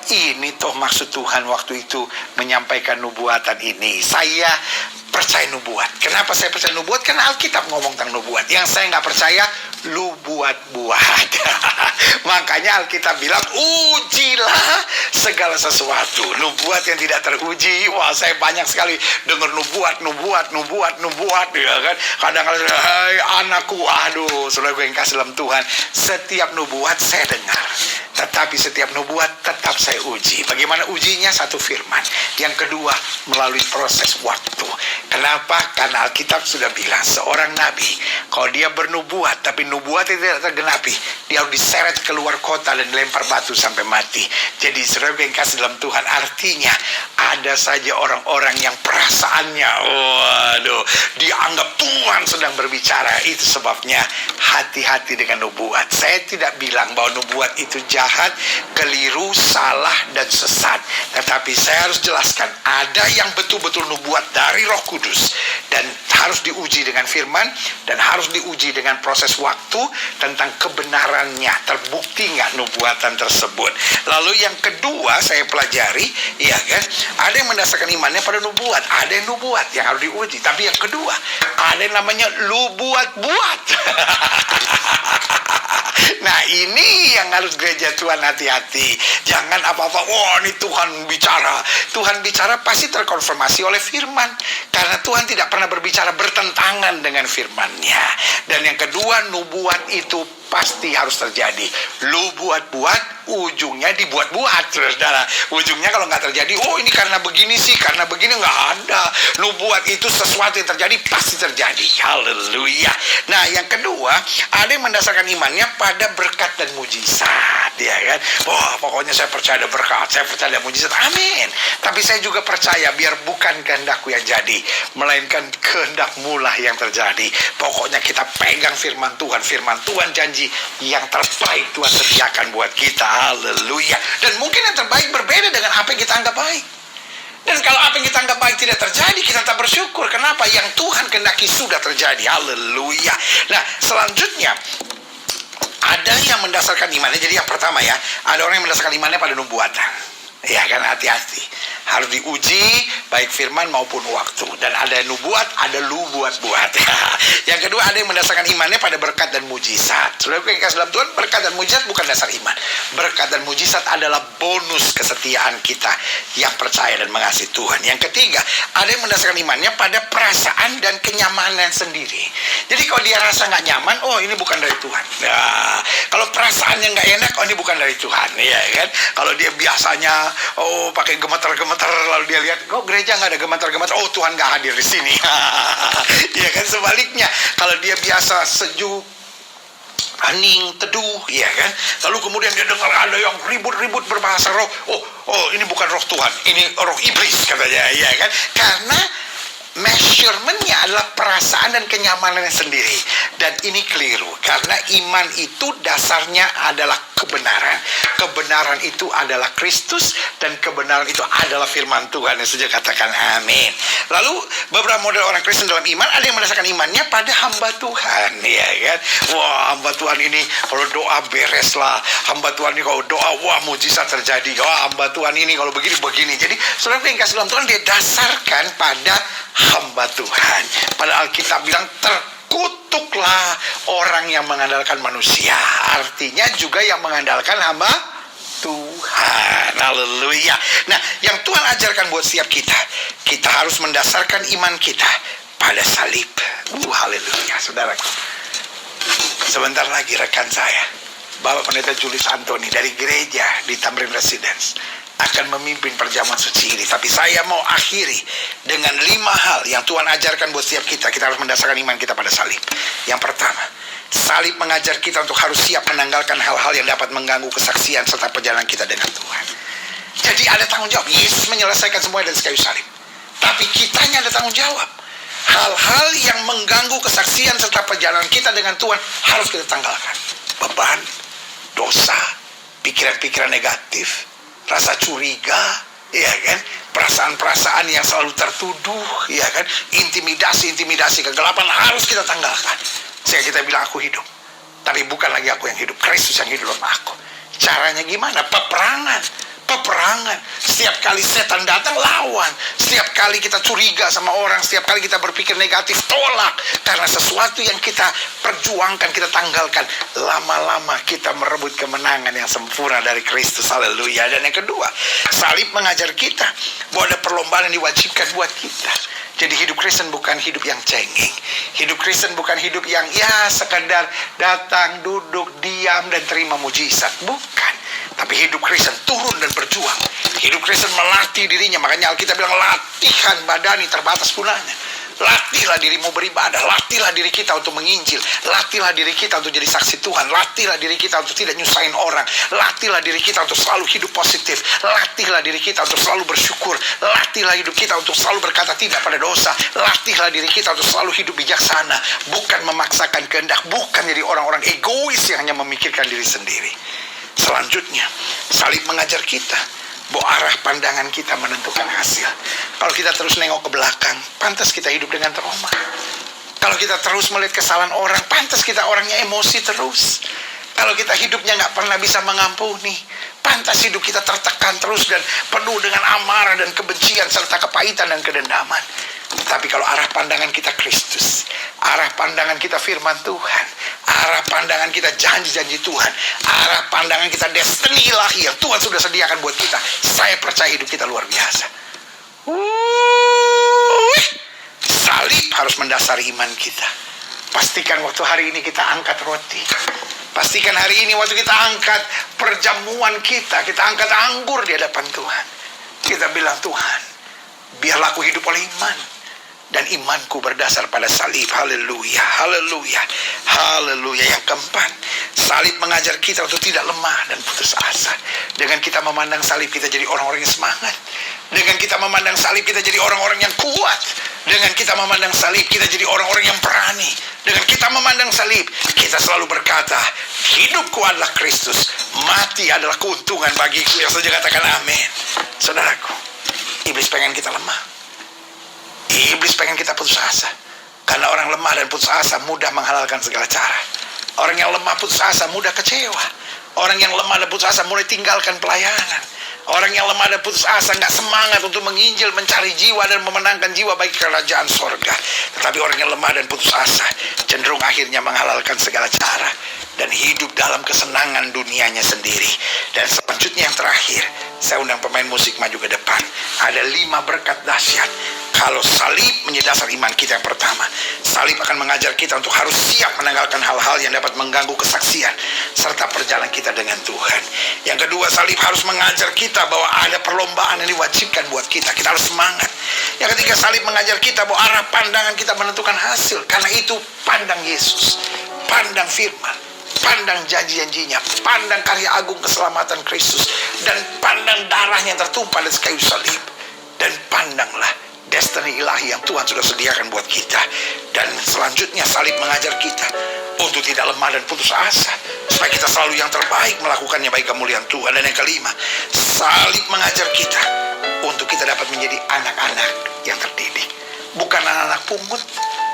ini toh maksud Tuhan waktu itu menyampaikan nubuatan ini. Saya percaya nubuat. Kenapa saya percaya nubuat? Karena Alkitab ngomong tentang nubuat. Yang saya nggak percaya, lu buat-buat. Makanya Alkitab bilang, ujilah segala sesuatu. Nubuat yang tidak teruji, saya banyak sekali dengar nubuat, ya kan. Kadang-kadang, hai anakku, saudara gue yang kasih dalam Tuhan, setiap nubuat saya dengar. Tetapi setiap nubuat tetap saya uji. Bagaimana ujinya? Satu firman. Yang kedua, melalui proses waktu. Kenapa? Karena Alkitab sudah bilang, seorang nabi, kalau dia bernubuat, tapi nubuatnya tidak tergenapi, dia harus diseret keluar kota dan dilempar batu sampai mati. Jadi saudara yang kasih dalam Tuhan, artinya ada saja orang-orang yang perasaannya, dianggap Tuhan sedang berbicara. Itu sebabnya hati-hati dengan nubuat. Saya tidak bilang bahwa nubuat itu jahat, keliru, salah, dan sesat. Tetapi saya harus jelaskan, ada yang betul-betul nubuat dari Roh Kudus dan harus diuji dengan firman dan harus diuji dengan proses waktu tentang kebenarannya, terbukti nggak nubuatan tersebut. Lalu yang kedua saya pelajari, ya kan, ada yang mendasarkan imannya pada nubuat, ada yang nubuat yang harus diuji. Tapi yang kedua, ada yang namanya lu buat-buat. Nah, ini yang harus gereja Tuhan hati-hati. Jangan apa-apa, ini Tuhan bicara. Tuhan bicara pasti terkonfirmasi oleh firman. Karena Tuhan tidak pernah berbicara bertentangan dengan firman-Nya. Dan yang kedua, nubuat itu pasti harus terjadi. Lu buat-buat, ujungnya dibuat-buat, saudara. Ujungnya kalau nggak terjadi, ini karena begini sih, karena begini, nggak ada. Nubuat itu sesuatu yang terjadi, pasti terjadi. Haleluya. Nah, yang kedua, ada yang mendasarkan imannya pada berkat dan mujizat, ya kan? Pokoknya saya percaya ada berkat, saya percaya ada mujizat, amin. Tapi saya juga percaya, biar bukan kehendakku yang jadi, melainkan kehendak-Mu lah yang terjadi. Pokoknya kita pegang firman Tuhan janji yang terbaik Tuhan sediakan buat kita. Haleluya. Dan mungkin yang terbaik berbeda dengan apa yang kita anggap baik. Dan kalau apa yang kita anggap baik tidak terjadi, kita tak bersyukur. Kenapa? Yang Tuhan kehendaki sudah terjadi. Haleluya. Nah, selanjutnya ada yang mendasarkan imannya. Jadi yang pertama ya, ada orang yang mendasarkan imannya pada nubuatan. Ya kan, hati-hati. Harus diuji, baik firman maupun waktu. Dan ada nubuat, ada lu buat-buat. Yang kedua, ada yang mendasarkan imannya pada berkat dan mujizat. Saudara yang kasih dalam Tuhan, berkat dan mujizat bukan dasar iman. Berkat dan mujizat adalah bonus kesetiaan kita yang percaya dan mengasihi Tuhan. Yang ketiga, ada yang mendasarkan imannya pada perasaan dan kenyamanan sendiri. Jadi kalau dia rasa nggak nyaman, oh ini bukan dari Tuhan. Nah, kalau perasaannya nggak enak, oh ini bukan dari Tuhan, ya kan? Kalau dia biasanya, oh pakai gemeter-gemeter, lalu dia lihat, kok gereja nggak ada gemeter-gemeter, oh Tuhan nggak hadir di sini. Ya kan, sebaliknya, kalau dia biasa sejuk, hening, teduh, ya kan? Lalu kemudian dia dengar ada yang ribut-ribut berbahasa roh, oh ini bukan roh Tuhan, ini roh iblis katanya, ya kan? Karena measurementnya adalah perasaan dan kenyamanannya sendiri. Dan ini keliru, karena iman itu dasarnya adalah kebenaran. Kebenaran itu adalah Kristus, dan kebenaran itu adalah firman Tuhan. Yang saja katakan amin. Lalu beberapa model orang Kristen dalam iman, ada yang mendasarkan imannya pada hamba Tuhan, ya kan? Wah, hamba Tuhan ini kalau doa beres lah, hamba Tuhan ini kalau doa, wah mujizat terjadi. Wah, hamba Tuhan ini kalau begini. Jadi saudara yang kasih dalam Tuhan, dia dasarkan pada hamba Tuhan. Padahal Alkitab bilang terkutuklah orang yang mengandalkan manusia. Artinya juga yang mengandalkan hamba Tuhan. Haleluya. Nah, yang Tuhan ajarkan buat setiap kita, kita harus mendasarkan iman kita pada salib. Haleluya, saudaraku. Sebentar lagi rekan saya, Bapak Pendeta Julius Antoni dari gereja di Tamrin Residence akan memimpin perjamuan suci ini. Tapi saya mau akhiri dengan 5 hal yang Tuhan ajarkan buat setiap kita. Kita harus mendasarkan iman kita pada salib. Yang pertama, salib mengajar kita untuk harus siap menanggalkan hal-hal yang dapat mengganggu kesaksian serta perjalanan kita dengan Tuhan. Jadi ada tanggung jawab. Yesus menyelesaikan semuanya dari kayu salib. Tapi kitanya ada tanggung jawab. Hal-hal yang mengganggu kesaksian serta perjalanan kita dengan Tuhan harus kita tanggalkan. Beban, dosa, pikiran-pikiran negatif, rasa curiga, ya kan? Perasaan-perasaan yang selalu tertuduh, ya kan? Intimidasi, kegelapan harus kita tanggalkan. Sehingga kita bilang, aku hidup. Tapi bukan lagi aku yang hidup, Kristus yang hidup dalam aku. Caranya gimana? Peperangan. Setiap kali setan datang, lawan. Setiap kali kita curiga sama orang, setiap kali kita berpikir negatif, tolak. Karena sesuatu yang kita perjuangkan, kita tanggalkan, lama-lama kita merebut kemenangan yang sempurna dari Kristus. Haleluya. Dan yang kedua, salib mengajar kita bahwa ada perlombaan yang diwajibkan buat kita. Jadi hidup Kristen bukan hidup yang cengeng. Hidup Kristen bukan hidup yang sekadar datang, duduk, diam, dan terima mujizat. Bukan. Tapi hidup Kristen turun dan berjuang. Hidup Kristen melatih dirinya. Makanya Alkitab bilang latihan badani terbatas gunanya. Latihlah dirimu beribadah. Latihlah diri kita untuk menginjil. Latihlah diri kita untuk jadi saksi Tuhan. Latihlah diri kita untuk tidak nyusahin orang. Latihlah diri kita untuk selalu hidup positif. Latihlah diri kita untuk selalu bersyukur. Latihlah hidup kita untuk selalu berkata tidak pada dosa. Latihlah diri kita untuk selalu hidup bijaksana. Bukan memaksakan kehendak. Bukan jadi orang-orang egois yang hanya memikirkan diri sendiri. Selanjutnya, salib mengajar kita bahwa arah pandangan kita menentukan hasil. Kalau kita terus nengok ke belakang, pantas kita hidup dengan trauma. Kalau kita terus melihat kesalahan orang, pantas kita orangnya emosi terus. Kalau kita hidupnya nggak pernah bisa mengampuni, pantas hidup kita tertekan terus dan penuh dengan amarah dan kebencian serta kepahitan dan kedendaman. Tapi kalau arah pandangan kita Kristus, arah pandangan kita firman Tuhan, arah pandangan kita janji-janji Tuhan, arah pandangan kita destiny ilahi yang Tuhan sudah sediakan buat kita, saya percaya hidup kita luar biasa. Salib harus mendasari iman kita. Pastikan waktu hari ini kita angkat roti. Pastikan hari ini waktu kita angkat perjamuan kita angkat anggur di hadapan Tuhan. Kita bilang, Tuhan, biarlah aku hidup oleh iman. Dan imanku berdasar pada salib. Haleluya, haleluya, haleluya. Yang keempat, salib mengajar kita untuk tidak lemah dan putus asa. Dengan kita memandang salib, kita jadi orang-orang yang semangat. Dengan kita memandang salib, kita jadi orang-orang yang kuat. Dengan kita memandang salib, kita jadi orang-orang yang berani. Dengan kita memandang salib, kita selalu berkata, hidupku adalah Kristus, mati adalah keuntungan bagiku. Yang saja katakan amin. Saudaraku, iblis pengen kita lemah. Iblis pengen kita putus asa. Karena orang lemah dan putus asa mudah menghalalkan segala cara. Orang yang lemah putus asa mudah kecewa. Orang yang lemah dan putus asa mulai tinggalkan pelayanan. Orang yang lemah dan putus asa nggak semangat untuk menginjil, mencari jiwa dan memenangkan jiwa bagi kerajaan sorga. Tetapi orang yang lemah dan putus asa cenderung akhirnya menghalalkan segala cara dan hidup dalam kesenangan dunianya sendiri. Dan selanjutnya yang terakhir, saya undang pemain musik maju ke depan. Ada 5 berkat dahsyat. Kalau salib menjadi dasar iman kita yang pertama, salib akan mengajar kita untuk harus siap menanggalkan hal-hal yang dapat mengganggu kesaksian serta perjalanan kita dengan Tuhan. Yang kedua, salib harus mengajar kita bahwa ada perlombaan yang diwajibkan buat kita. Kita harus semangat. Yang ketiga, salib mengajar kita bahwa arah pandangan kita menentukan hasil. Karena itu, pandang Yesus, pandang firman, pandang janji-janjinya, pandang karya agung keselamatan Kristus, dan pandang darahnya yang tertumpah di kayu salib. Dan pandanglah destiny ilahi yang Tuhan sudah sediakan buat kita. Dan selanjutnya, salib mengajar kita untuk tidak lemah dan putus asa, supaya kita selalu yang terbaik melakukannya bagi kemuliaan Tuhan. Dan yang kelima, salib mengajar kita untuk kita dapat menjadi anak-anak yang terdidik. Bukan anak-anak pungut,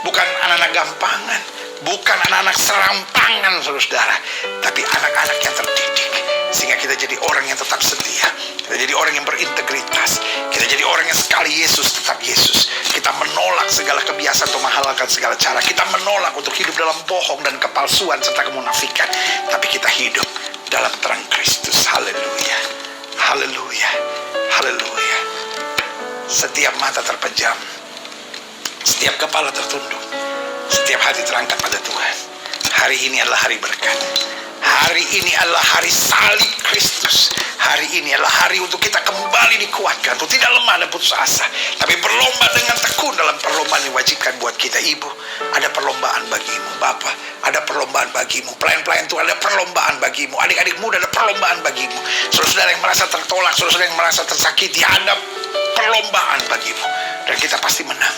bukan anak-anak gampangan, bukan anak-anak serampangan, saudara-saudara, tapi anak-anak yang terdidik, sehingga kita jadi orang yang tetap setia, kita jadi orang yang berintegritas, kita jadi orang yang sekali Yesus tetap Yesus. Kita menolak segala kebiasaan untuk menghalalkan segala cara. Kita menolak untuk hidup dalam bohong dan kepalsuan serta kemunafikan, tapi kita hidup dalam terang Kristus. Haleluya, haleluya, haleluya. Setiap mata terpejam, setiap kepala tertunduk, setiap hati terangkat pada Tuhan. Hari ini adalah hari berkat. Hari ini adalah hari salib Kristus. Hari ini adalah hari untuk kita kembali dikuatkan, untuk tidak lemah dan putus asa, tapi berlomba dengan tekun dalam perlombaan yang diwajibkan buat kita. Ibu, ada perlombaan bagimu. Bapak, ada perlombaan bagimu. Pelayan-pelayan Tuhan, ada perlombaan bagimu. Adik-adik muda, ada perlombaan bagimu. Saudara-saudara yang merasa tertolak, saudara-saudara yang merasa tersakiti, ada perlombaan bagimu. Dan kita pasti menang.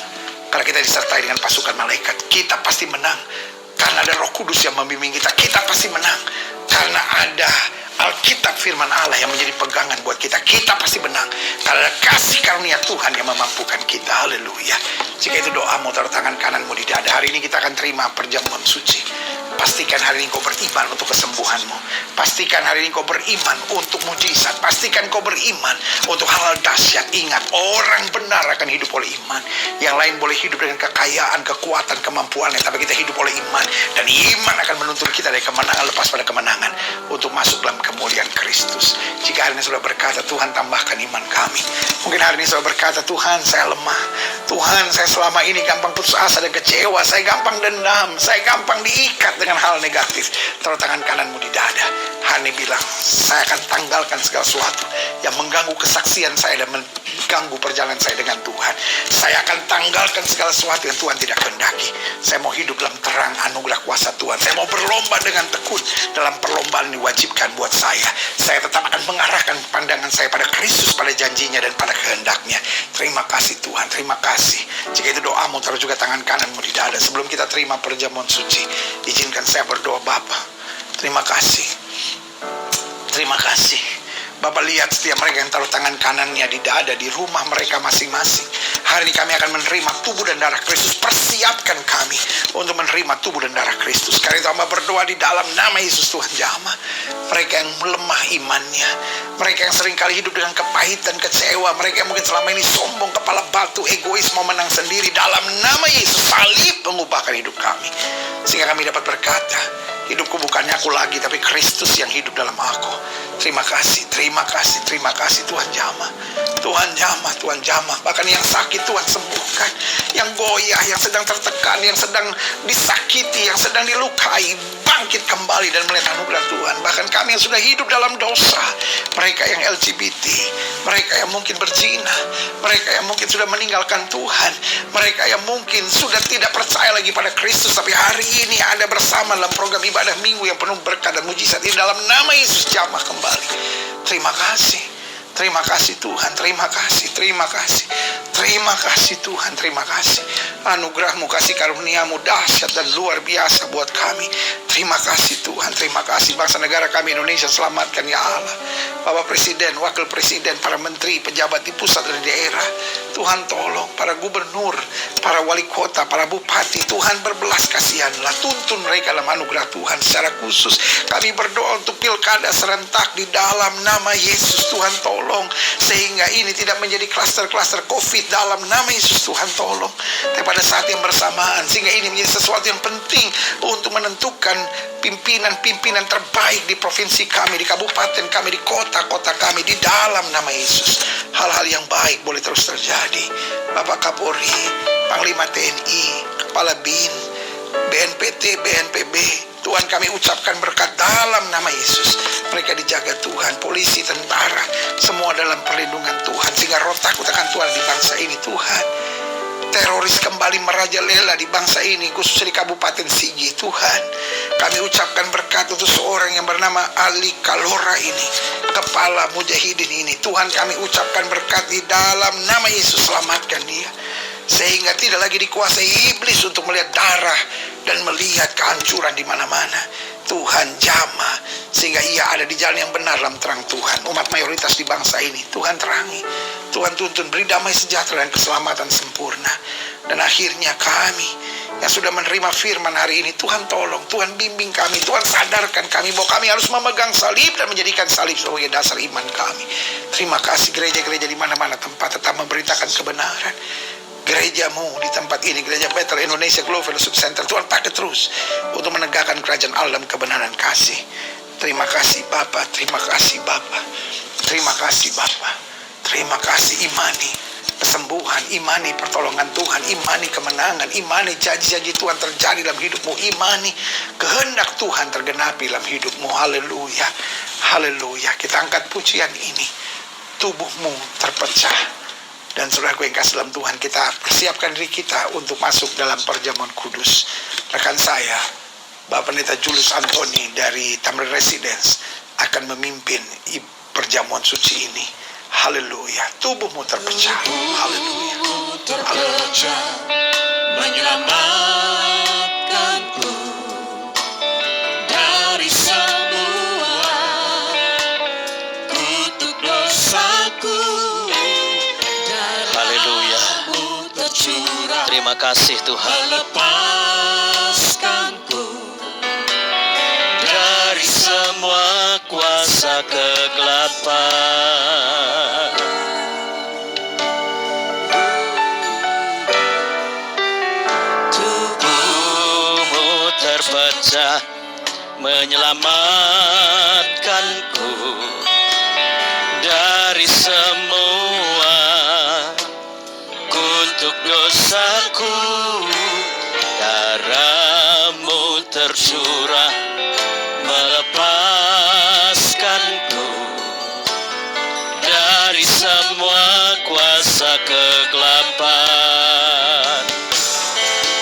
Karena kita disertai dengan pasukan malaikat, kita pasti menang. Karena ada Roh Kudus yang membimbing kita, kita pasti menang. Karena ada Alkitab firman Allah yang menjadi pegangan buat kita, kita pasti menang. Karena ada kasih karunia Tuhan yang memampukan kita. Haleluya. Jika itu doamu, taruh tangan kananmu di dada. Hari ini kita akan terima perjamuan suci. Pastikan hari ini kau beriman untuk kesembuhanmu. Pastikan hari ini kau beriman untuk mujizat. Pastikan kau beriman untuk hal-hal dahsyat. Ingat, orang benar akan hidup oleh iman. Yang lain boleh hidup dengan kekayaan, kekuatan, kemampuannya, tapi kita hidup oleh iman. Dan iman akan menuntun kita dari kemenangan lepas pada kemenangan untuk masuk dalam kemuliaan Kristus. Jika hari ini sudah berkata, Tuhan tambahkan iman kami. Mungkin hari ini sudah berkata, Tuhan saya lemah. Tuhan saya selama ini gampang putus asa dan kecewa. Saya gampang dendam. Saya gampang diikat dengan hal negatif. Taruh tangan kananmu di dada. Hani bilang, saya akan tanggalkan segala sesuatu yang mengganggu kesaksian saya dan mengganggu perjalanan saya dengan Tuhan. Saya akan tanggalkan segala sesuatu yang Tuhan tidak kehendaki. Saya mau hidup dalam terang anugerah kuasa Tuhan. Saya mau berlomba dengan tekun dalam perlombaan yang diwajibkan buat saya. Saya tetap akan mengarahkan pandangan saya pada Kristus, pada janjinya dan pada kehendaknya. Terima kasih Tuhan, terima kasih. Jika itu doamu, taruh juga tangan kananmu di dada. Sebelum kita terima perjamuan suci, izinkan saya berdoa. Bapa, terima kasih. Terima kasih. Bapak lihat setiap mereka yang taruh tangan kanannya di dada di rumah mereka masing-masing. Hari ini kami akan menerima tubuh dan darah Kristus. Persiapkan kami untuk menerima tubuh dan darah Kristus. Karena itu hamba berdoa di dalam nama Yesus. Tuhan jamah mereka yang lemah imannya, mereka yang seringkali hidup dengan kepahitan, kecewa, mereka yang mungkin selama ini sombong, kepala batu, egois, mau menang sendiri. Dalam nama Yesus, salib mengubahkan hidup kami, sehingga kami dapat berkata, hidupku bukannya aku lagi, tapi Kristus yang hidup dalam aku. Terima kasih, terima kasih, terima kasih. Tuhan jamah, Tuhan jamah, Tuhan jamah. Bahkan yang sakit Tuhan sembuhkan, yang goyah, yang sedang tertekan, yang sedang disakiti, yang sedang dilukai, bangkit kembali dan melihat anugerah Tuhan. Bahkan kami yang sudah hidup dalam dosa, mereka yang LGBT, mereka yang mungkin berzina, mereka yang mungkin sudah meninggalkan Tuhan, mereka yang mungkin sudah tidak percaya lagi pada Kristus, tapi hari ini ada bersama dalam program ibadah minggu yang penuh berkat dan mujizat ini. Dalam nama Yesus jamah kembali. Terima kasih, terima kasih Tuhan, terima kasih, terima kasih, terima kasih Tuhan, terima kasih. Anugerahmu, kasih karuniamu dahsyat dan luar biasa buat kami. Terima kasih Tuhan, terima kasih. Bangsa negara kami Indonesia selamatkan ya Allah. Bapak Presiden, Wakil Presiden, para menteri, pejabat di pusat dan di daerah, Tuhan tolong para gubernur, para wali kota, para bupati, Tuhan berbelas kasihanlah, tuntun mereka dalam anugerah Tuhan. Secara khusus kami berdoa untuk pilkada serentak di dalam nama Yesus. Tuhan tolong tolong. Sehingga ini tidak menjadi klaster-klaster COVID dalam nama Yesus, Tuhan tolong. Tapi pada saat yang bersamaan, sehingga ini menjadi sesuatu yang penting untuk menentukan pimpinan-pimpinan terbaik di provinsi kami, di kabupaten kami, di kota-kota kami, di dalam nama Yesus. Hal-hal yang baik boleh terus terjadi. Bapak Kapolri, Panglima TNI, Kepala BIN, BNPT, BNPB, Tuhan kami ucapkan berkat dalam nama Yesus. Mereka dijaga Tuhan, polisi, tentara, semua dalam perlindungan Tuhan. Sehingga roh takut akan Tuhan di bangsa ini, Tuhan. Teroris kembali merajalela di bangsa ini, khususnya di Kabupaten Sigi, Tuhan. Kami ucapkan berkat untuk seorang yang bernama Ali Kalora ini, kepala mujahidin ini. Tuhan, kami ucapkan berkat di dalam nama Yesus, selamatkan dia. Sehingga tidak lagi dikuasai iblis untuk melihat darah dan melihat kehancuran di mana-mana. Tuhan jamah, sehingga ia ada di jalan yang benar dalam terang Tuhan. Umat mayoritas di bangsa ini, Tuhan terangi. Tuhan tuntun, beri damai sejahtera dan keselamatan sempurna. Dan akhirnya kami yang sudah menerima firman hari ini, Tuhan tolong, Tuhan bimbing kami, Tuhan sadarkan kami bahwa kami harus memegang salib dan menjadikan salib sebagai dasar iman kami. Terima kasih gereja-gereja di mana-mana tempat tetap memberitakan kebenaran. Gerejamu di tempat ini, Gereja Bethel Indonesia Global Fellowship Center, Tuhan pakai terus untuk menegakkan kerajaan Allah dalam kebenaran kasih. Terima kasih Bapa, terima kasih Bapa, terima kasih Bapa, terima kasih. Imani kesembuhan, imani pertolongan Tuhan, imani kemenangan, imani janji-janji Tuhan terjadi dalam hidupmu, imani kehendak Tuhan tergenapi dalam hidupmu. Haleluya, haleluya. Kita angkat pujian ini. Tubuhmu terpecah. Dan saudaraku yang kasih dalam Tuhan, kita persiapkan diri kita untuk masuk dalam perjamuan kudus. Rekan saya, Bapak Pendeta Julius Antoni dari Tamrin Residence akan memimpin perjamuan suci ini. Haleluya. Tubuhmu terpecah. Haleluya. Haleluya. Menyelamatkanku dari semua kutuk dosaku. Terima kasih Tuhan. Melepaskanku dari semua kuasa kegelapan. Tubuhmu terpecah menyelamatkanku dari semua kutuk dosaku. Darahmu tercurah melepaskanku dari semua kuasa kegelapan.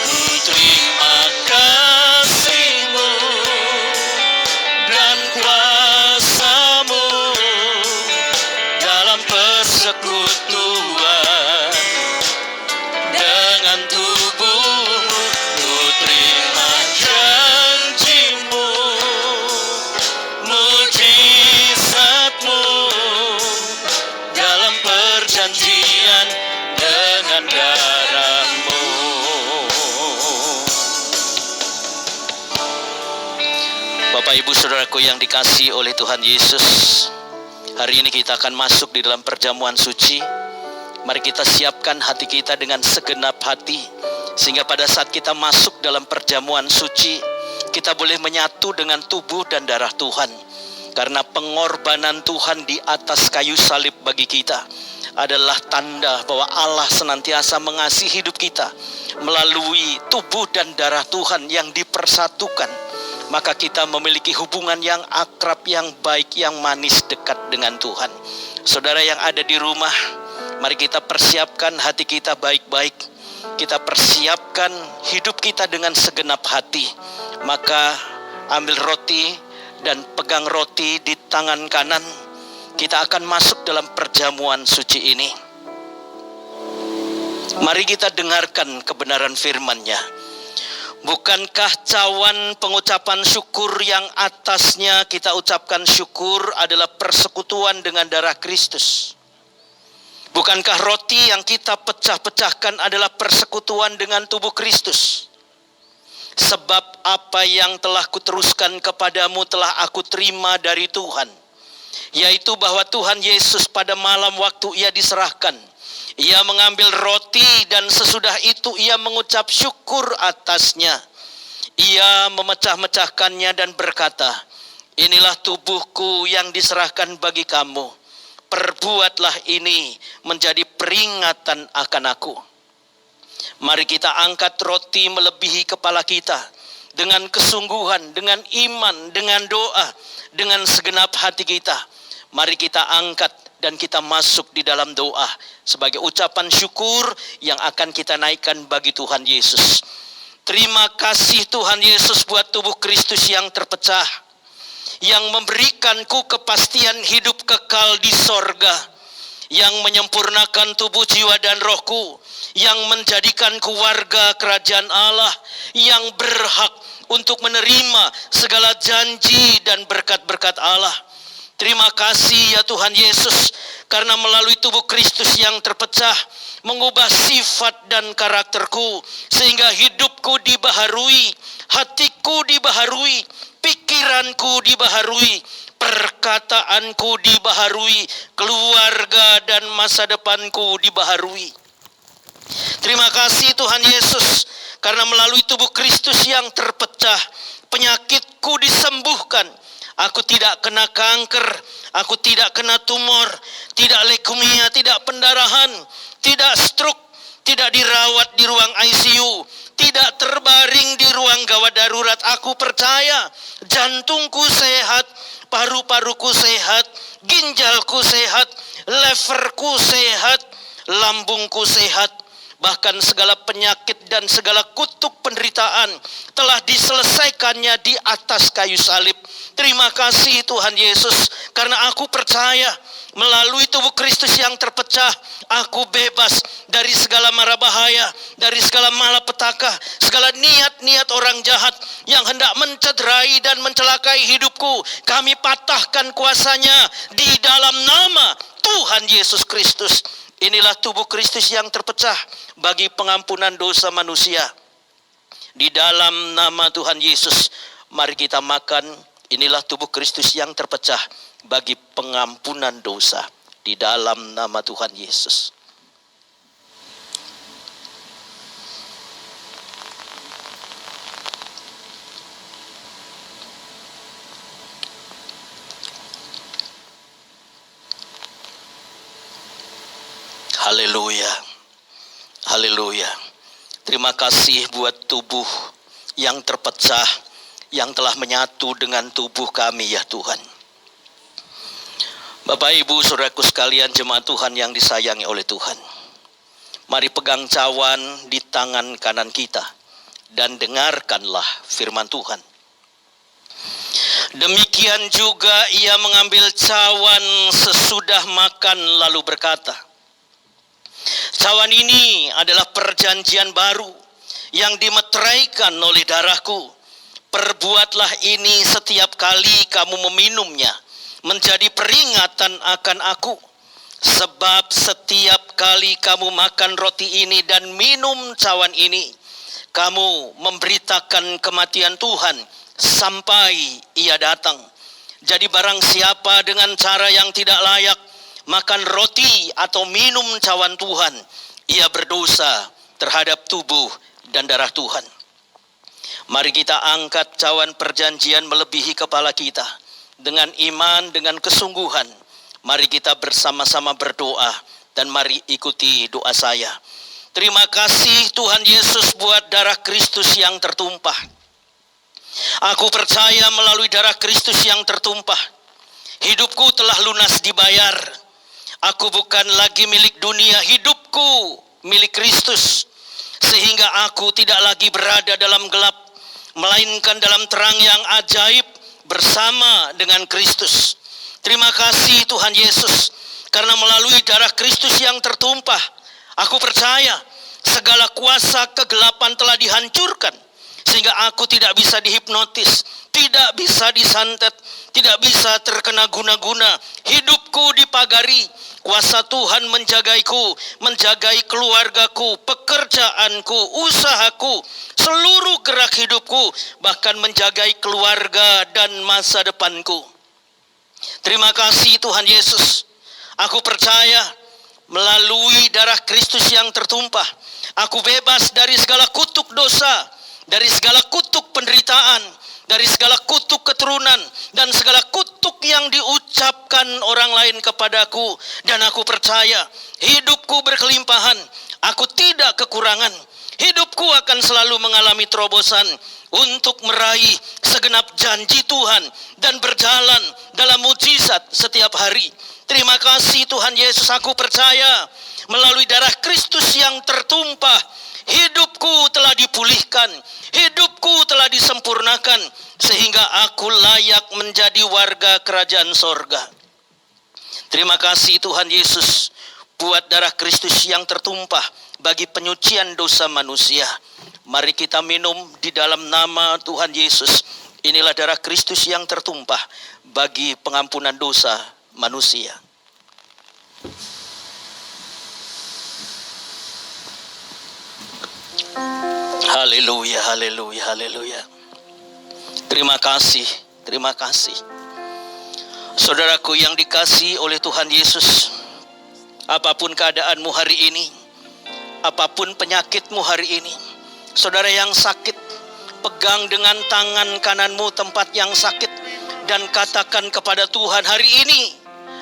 Ku terima kasih-Mu dan kuasa-Mu dalam persekutuan dengan tubuhmu. Ku terima janji-Mu, mujizat-Mu dalam perjanjian dengan darah-Mu. Bapak Ibu Saudaraku yang dikasihi oleh Tuhan Yesus, hari ini kita akan masuk di dalam perjamuan suci. Mari kita siapkan hati kita dengan segenap hati, sehingga pada saat kita masuk dalam perjamuan suci, kita boleh menyatu dengan tubuh dan darah Tuhan. Karena pengorbanan Tuhan di atas kayu salib bagi kita adalah tanda bahwa Allah senantiasa mengasihi hidup kita melalui tubuh dan darah Tuhan yang dipersatukan. Maka kita memiliki hubungan yang akrab, yang baik, yang manis dekat dengan Tuhan. Saudara yang ada di rumah, mari kita persiapkan hati kita baik-baik. Kita persiapkan hidup kita dengan segenap hati. Maka ambil roti dan pegang roti di tangan kanan. Kita akan masuk dalam perjamuan suci ini. Mari kita dengarkan kebenaran firman-Nya. Bukankah cawan pengucapan syukur yang atasnya kita ucapkan syukur adalah persekutuan dengan darah Kristus? Bukankah roti yang kita pecah-pecahkan adalah persekutuan dengan tubuh Kristus? Sebab apa yang telah kuteruskan kepadamu telah aku terima dari Tuhan, yaitu bahwa Tuhan Yesus pada malam waktu ia diserahkan, ia mengambil roti dan sesudah itu ia mengucap syukur atasnya. Ia memecah-mecahkannya dan berkata, inilah tubuhku yang diserahkan bagi kamu. Perbuatlah ini menjadi peringatan akan aku. Mari kita angkat roti melebihi kepala kita dengan kesungguhan, dengan iman, dengan doa, dengan segenap hati kita. Mari kita angkat dan kita masuk di dalam doa sebagai ucapan syukur yang akan kita naikkan bagi Tuhan Yesus. Terima kasih Tuhan Yesus buat tubuh Kristus yang terpecah, yang memberikanku kepastian hidup kekal di sorga, yang menyempurnakan tubuh, jiwa, dan rohku, yang menjadikanku warga kerajaan Allah, yang berhak untuk menerima segala janji dan berkat-berkat Allah. Terima kasih ya Tuhan Yesus, karena melalui tubuh Kristus yang terpecah, mengubah sifat dan karakterku, sehingga hidupku dibaharui, hatiku dibaharui, pikiranku dibaharui, perkataanku dibaharui, keluarga dan masa depanku dibaharui. Terima kasih Tuhan Yesus, karena melalui tubuh Kristus yang terpecah, penyakitku disembuhkan. Aku tidak kena kanker, aku tidak kena tumor, tidak leukemia, tidak pendarahan, tidak stroke, tidak dirawat di ruang ICU, tidak terbaring di ruang gawat darurat. Aku percaya jantungku sehat, paru-paruku sehat, ginjalku sehat, leverku sehat, lambungku sehat. Bahkan segala penyakit dan segala kutuk penderitaan telah diselesaikannya di atas kayu salib. Terima kasih Tuhan Yesus, karena aku percaya melalui tubuh Kristus yang terpecah, aku bebas dari segala mara bahaya, dari segala malapetaka, segala niat-niat orang jahat yang hendak mencederai dan mencelakai hidupku. Kami patahkan kuasanya di dalam nama Tuhan Yesus Kristus. Inilah tubuh Kristus yang terpecah bagi pengampunan dosa manusia. Di dalam nama Tuhan Yesus, mari kita makan. Inilah tubuh Kristus yang terpecah bagi pengampunan dosa. Di dalam nama Tuhan Yesus. Haleluya. Haleluya. Terima kasih buat tubuh yang terpecah, yang telah menyatu dengan tubuh kami ya Tuhan. Bapak Ibu Saudaraku sekalian, jemaat Tuhan yang disayangi oleh Tuhan, mari pegang cawan di tangan kanan kita dan dengarkanlah firman Tuhan. Demikian juga ia mengambil cawan sesudah makan lalu berkata, cawan ini adalah perjanjian baru yang dimeteraikan oleh darahku. Perbuatlah ini setiap kali kamu meminumnya, menjadi peringatan akan aku. Sebab setiap kali kamu makan roti ini dan minum cawan ini, kamu memberitakan kematian Tuhan sampai ia datang. Jadi barang siapa dengan cara yang tidak layak makan roti atau minum cawan Tuhan, ia berdosa terhadap tubuh dan darah Tuhan. Mari kita angkat cawan perjanjian melebihi kepala kita dengan iman, dengan kesungguhan. Mari kita bersama-sama berdoa dan mari ikuti doa saya. Terima kasih Tuhan Yesus buat darah Kristus yang tertumpah. Aku percaya melalui darah Kristus yang tertumpah, hidupku telah lunas dibayar. Aku bukan lagi milik dunia, hidupku milik Kristus. Sehingga aku tidak lagi berada dalam gelap, melainkan dalam terang yang ajaib bersama dengan Kristus. Terima kasih Tuhan Yesus, karena melalui darah Kristus yang tertumpah, aku percaya segala kuasa kegelapan telah dihancurkan. Sehingga aku tidak bisa dihipnotis, tidak bisa disantet, tidak bisa terkena guna-guna. Hidupku dipagari, kuasa Tuhan menjagaiku, menjagai keluargaku, pekerjaanku, usahaku, seluruh gerak hidupku, bahkan menjagai keluarga dan masa depanku. Terima kasih Tuhan Yesus. Aku percaya melalui darah Kristus yang tertumpah, aku bebas dari segala kutuk dosa, dari segala kutuk penderitaan, dari segala kutuk keturunan, dan segala kutuk yang diucapkan orang lain kepadaku. Dan aku percaya hidupku berkelimpahan, aku tidak kekurangan. Hidupku akan selalu mengalami terobosan untuk meraih segenap janji Tuhan dan berjalan dalam mujizat setiap hari. Terima kasih Tuhan Yesus, aku percaya melalui darah Kristus yang tertumpah, hidupku telah dipulihkan, hidupku telah disempurnakan, sehingga aku layak menjadi warga kerajaan sorga. Terima kasih Tuhan Yesus buat darah Kristus yang tertumpah bagi penyucian dosa manusia. Mari kita minum di dalam nama Tuhan Yesus. Inilah darah Kristus yang tertumpah bagi pengampunan dosa manusia. Haleluya, haleluya, haleluya. Terima kasih, terima kasih. Saudaraku yang dikasihi oleh Tuhan Yesus, apapun keadaanmu hari ini, apapun penyakitmu hari ini, saudara yang sakit, pegang dengan tangan kananmu tempat yang sakit dan katakan kepada Tuhan, hari ini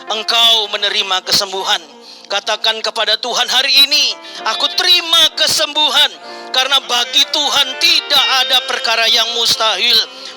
engkau menerima kesembuhan. Katakan kepada Tuhan, hari ini aku terima kesembuhan, karena bagi Tuhan tidak ada perkara yang mustahil.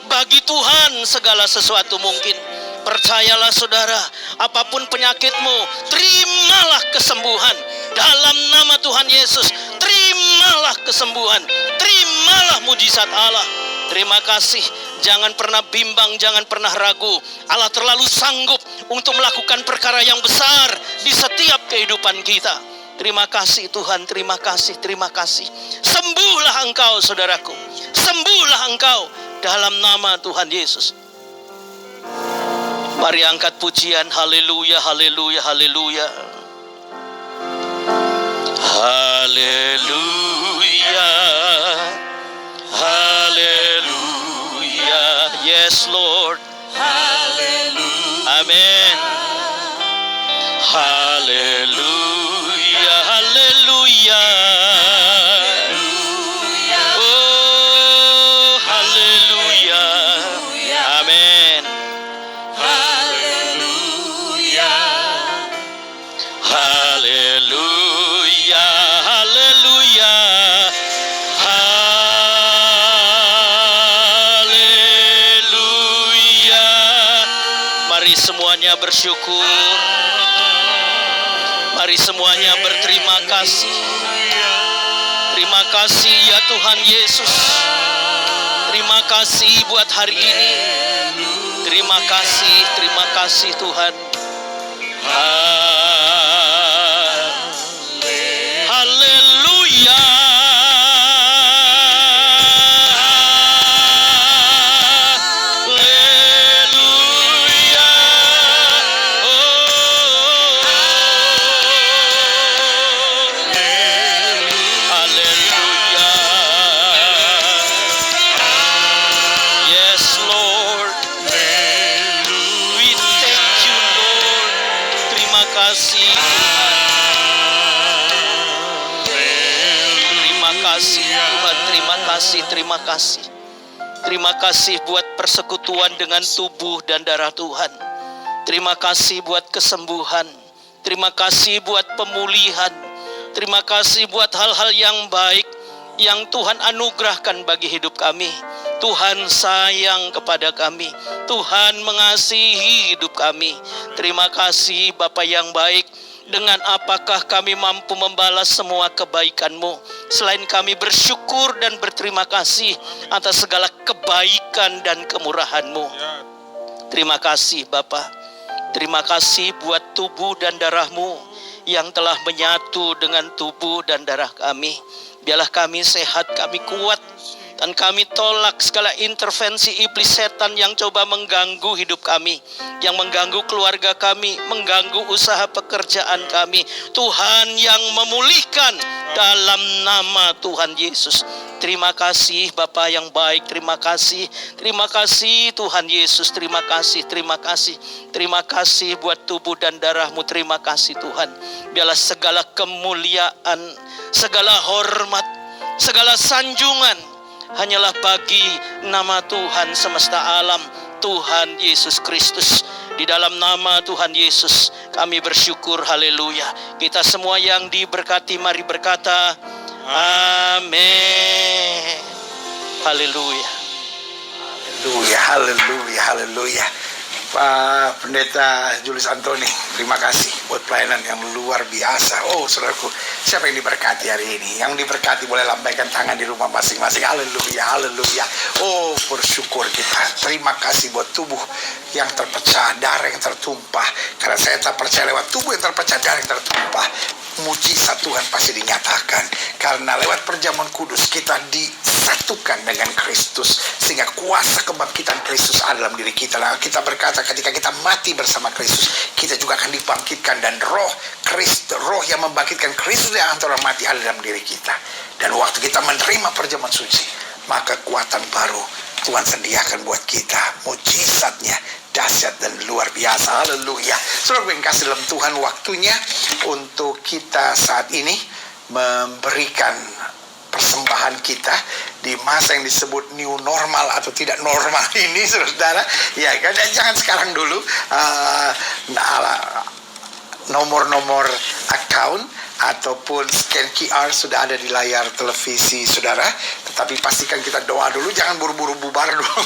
Bagi Tuhan segala sesuatu mungkin. Percayalah saudara, apapun penyakitmu, terimalah kesembuhan dalam nama Tuhan Yesus. Terimalah kesembuhan, terimalah mujizat Allah. Terima kasih. Jangan pernah bimbang, jangan pernah ragu. Allah terlalu sanggup untuk melakukan perkara yang besar di setiap kehidupan kita. Terima kasih Tuhan, terima kasih, terima kasih. Sembuhlah engkau saudaraku, sembuhlah engkau dalam nama Tuhan Yesus. Mari angkat pujian, haleluya, haleluya, haleluya. Haleluya, haleluya, yes Lord, Haleluya. amen. Haleluya, haleluya. Oh, haleluya, amen. Haleluya. Haleluya, haleluya. Haleluya. Mari semuanya bersyukur. Mari semuanya berterima kasih. Terima kasih ya Tuhan Yesus. Terima kasih buat hari ini. Terima kasih Tuhan. Haleluya. Haleluya. Oh. Haleluya. Yes Lord. We thank you Lord. Terima kasih. Terima kasih Tuhan, terima kasih, terima kasih. Terima kasih buat persekutuan dengan tubuh dan darah Tuhan. Terima kasih buat kesembuhan. Terima kasih buat pemulihan. Terima kasih buat hal-hal yang baik yang Tuhan anugerahkan bagi hidup kami. Tuhan sayang kepada kami. Tuhan mengasihi hidup kami. Terima kasih Bapa yang baik. Dengan apakah kami mampu membalas semua kebaikan-Mu selain kami bersyukur dan berterima kasih atas segala kebaikan dan kemurahan-Mu. Terima kasih Bapa. Terima kasih buat tubuh dan darah-Mu yang telah menyatu dengan tubuh dan darah kami. Biarlah kami sehat, kami kuat, Dan kami tolak segala intervensi iblis setan yang coba mengganggu hidup kami, yang mengganggu keluarga kami, mengganggu usaha pekerjaan kami. Tuhan yang memulihkan dalam nama Tuhan Yesus. Terima kasih Bapa yang baik, terima kasih Tuhan Yesus, terima kasih buat tubuh dan darah-Mu, terima kasih Tuhan. Biarlah segala kemuliaan, segala hormat, segala sanjungan hanyalah bagi nama Tuhan semesta alam, Tuhan Yesus Kristus. Di dalam nama Tuhan Yesus kami bersyukur, haleluya. Kita semua yang diberkati mari berkata amin. Haleluya. Haleluya. Pak Pendeta Julius Antoni, terima kasih buat pelayanan yang luar biasa. Oh saudaraku, siapa yang diberkati hari ini? Yang diberkati boleh lambaikan tangan di rumah masing-masing. Haleluya. Oh bersyukur kita. Terima kasih buat tubuh yang terpecah, darah yang tertumpah. Karena saya tak percaya lewat tubuh yang terpecah, darah yang tertumpah, mujizat Tuhan pasti dinyatakan. Karena lewat perjamuan kudus kita disatukan dengan Kristus, sehingga kuasa kebangkitan Kristus ada dalam diri kita. Lalu kita berkata ketika kita mati bersama Kristus, kita juga akan dibangkitkan, dan roh yang membangkitkan Kristus dari antara mati ada dalam diri kita. Dan waktu kita menerima perjamuan suci, maka kekuatan baru Tuhan sediakan buat kita. Mujizatnya dahsyat dan luar biasa. Haleluya. Saudara yang kasih dalam Tuhan, waktunya untuk kita saat ini memberikan persembahan kita di masa yang disebut new normal atau tidak normal ini, saudara. Ya kan, jangan sekarang dulu. Nomor account ataupun scan QR sudah ada di layar televisi saudara. Tetapi pastikan kita doa dulu, jangan buru-buru bubar dulu.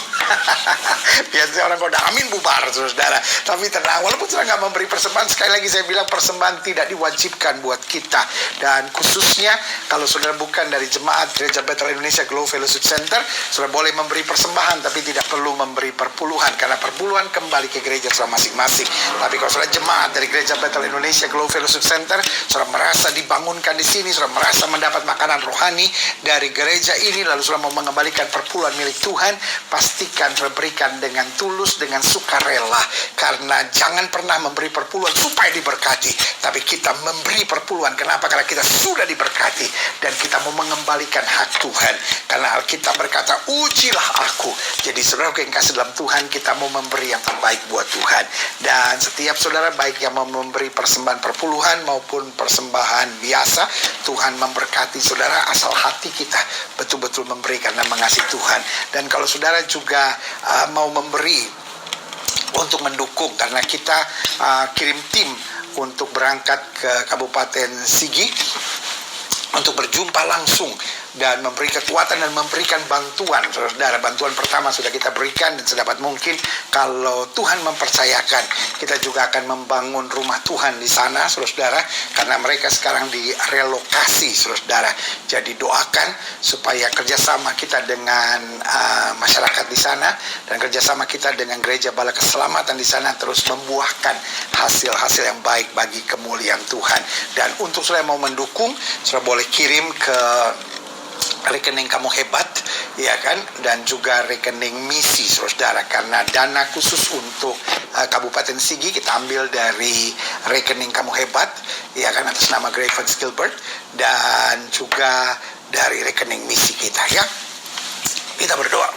Biasanya orang kalau udah amin bubar saudara. Tapi tenang, walaupun saudara nggak memberi persembahan, sekali lagi saya bilang persembahan tidak diwajibkan buat kita. Dan khususnya kalau saudara bukan dari jemaat Gereja Bethel Indonesia Glow Fellowship Center, saudara boleh memberi persembahan tapi tidak perlu memberi perpuluhan, karena perpuluhan kembali ke gereja saudara masing-masing. Tapi kalau saudara jemaat dari Gereja Bethel Indonesia Glow Fellowship Center, saudara merasa dibangunkan di sini, saudara merasa mendapat makanan rohani dari gereja ini, lalu saudara mau mengembalikan perpuluhan milik Tuhan, pastikan saudara berikan dengan tulus, dengan sukarela. Karena jangan pernah memberi perpuluhan supaya diberkati, tapi kita memberi perpuluhan kenapa? Karena kita sudah diberkati dan kita mau mengembalikan hak Tuhan. Karena Alkitab berkata, ujilah aku. Jadi saudara yang kasih dalam Tuhan, kita mau memberi yang terbaik buat Tuhan. Dan setiap saudara baik yang mau memberi persembahan perpuluhan maupun persembahan biasa, Tuhan memberkati saudara asal hati kita betul-betul memberi karena mengasihi Tuhan. Dan kalau saudara juga mau memberi untuk mendukung, karena kita kirim tim untuk berangkat ke Kabupaten Sigi untuk berjumpa langsung dan memberi kekuatan dan memberikan bantuan. Saudara, bantuan pertama sudah kita berikan, dan sedapat mungkin kalau Tuhan mempercayakan, kita juga akan membangun rumah Tuhan di sana, saudara, karena mereka sekarang direlokasi, saudara. Jadi doakan supaya kerjasama kita dengan masyarakat di sana dan kerjasama kita dengan Gereja Bala Keselamatan di sana terus membuahkan hasil-hasil yang baik bagi kemuliaan Tuhan. Dan untuk saudara yang mau mendukung, saudara boleh kirim ke rekening Kamu Hebat, ya kan, dan juga rekening misi, saudara, karena dana khusus untuk Kabupaten Sigi kita ambil dari rekening Kamu Hebat, ya kan, atas nama Grayvens Gilbert, dan juga dari rekening misi kita, ya. Kita berdoa.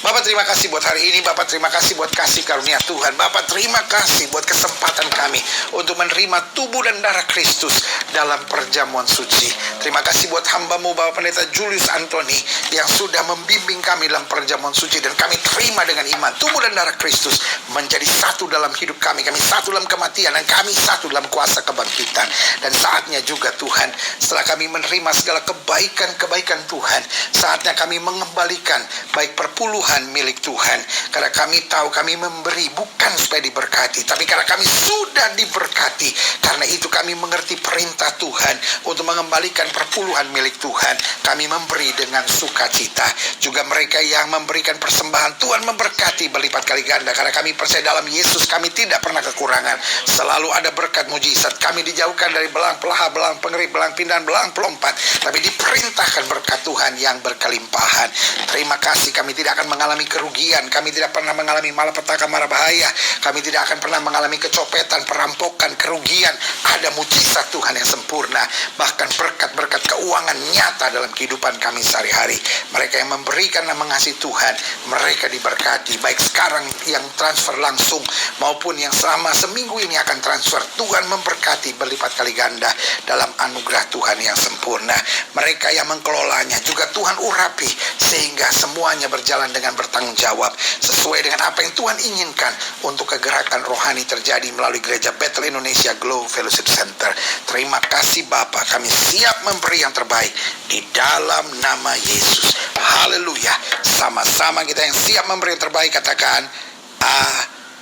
Bapak terima kasih buat hari ini. Bapak terima kasih buat kasih karunia Tuhan. Bapak terima kasih buat kesempatan kami untuk menerima tubuh dan darah Kristus dalam perjamuan suci. Terima kasih buat hamba-Mu Bapak Pendeta Julius Antoni yang sudah membimbing kami dalam perjamuan suci, dan kami terima dengan iman tubuh dan darah Kristus menjadi satu dalam hidup kami. Kami satu dalam kematian dan kami satu dalam kuasa kebangkitan. Dan saatnya juga Tuhan, setelah kami menerima segala kebaikan-kebaikan Tuhan, saatnya kami mengembalikan baik perpuluhan milik Tuhan. Karena kami tahu kami memberi bukan supaya diberkati, tapi karena kami sudah diberkati. Karena itu kami mengerti perintah Tuhan untuk mengembalikan perpuluhan milik Tuhan. Kami memberi dengan sukacita. Juga mereka yang memberikan persembahan, Tuhan memberkati berlipat kali ganda. Karena kami percaya dalam Yesus kami tidak pernah kekurangan. Selalu ada berkat mujizat. Kami dijauhkan dari belang pelaha, belang pengerik, belang pindahan, belang pelompat, tapi diperintahkan berkat Tuhan Tuhan yang berkelimpahan. Terima kasih, kami tidak akan mengalami kerugian, kami tidak pernah mengalami malapetaka mara bahaya, kami tidak akan pernah mengalami kecopetan, perampokan, kerugian. Ada mujizat Tuhan yang sempurna, bahkan berkat-berkat keuangan nyata dalam kehidupan kami sehari-hari. Mereka yang memberikan dan mengasihi Tuhan, mereka diberkati, baik sekarang yang transfer langsung maupun yang selama seminggu ini akan transfer. Tuhan memberkati berlipat kali ganda dalam anugerah Tuhan yang sempurna. Mereka yang mengelolanya juga Tuhan urapi sehingga semuanya berjalan dengan bertanggung jawab sesuai dengan apa yang Tuhan inginkan untuk kegerakan rohani terjadi melalui Gereja Bethel Indonesia Glow Fellowship Center. Terima kasih Bapa, kami siap memberi yang terbaik di dalam nama Yesus. Haleluya. Sama-sama kita yang siap memberi yang terbaik katakan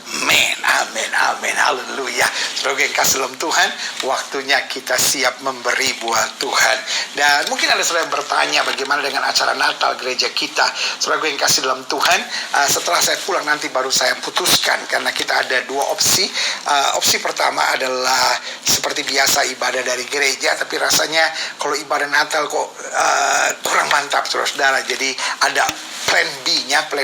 amin, amin, amin, haleluya. Saudara yang kasih dalam Tuhan, waktunya kita siap memberi buat Tuhan. Dan mungkin ada saudara yang bertanya bagaimana dengan acara Natal gereja kita. Saudara yang kasih dalam Tuhan, setelah saya pulang nanti baru saya putuskan, karena kita ada dua opsi. Opsi pertama adalah seperti biasa ibadah dari gereja, tapi rasanya kalau ibadah Natal kok kurang mantap saudara. Jadi ada plan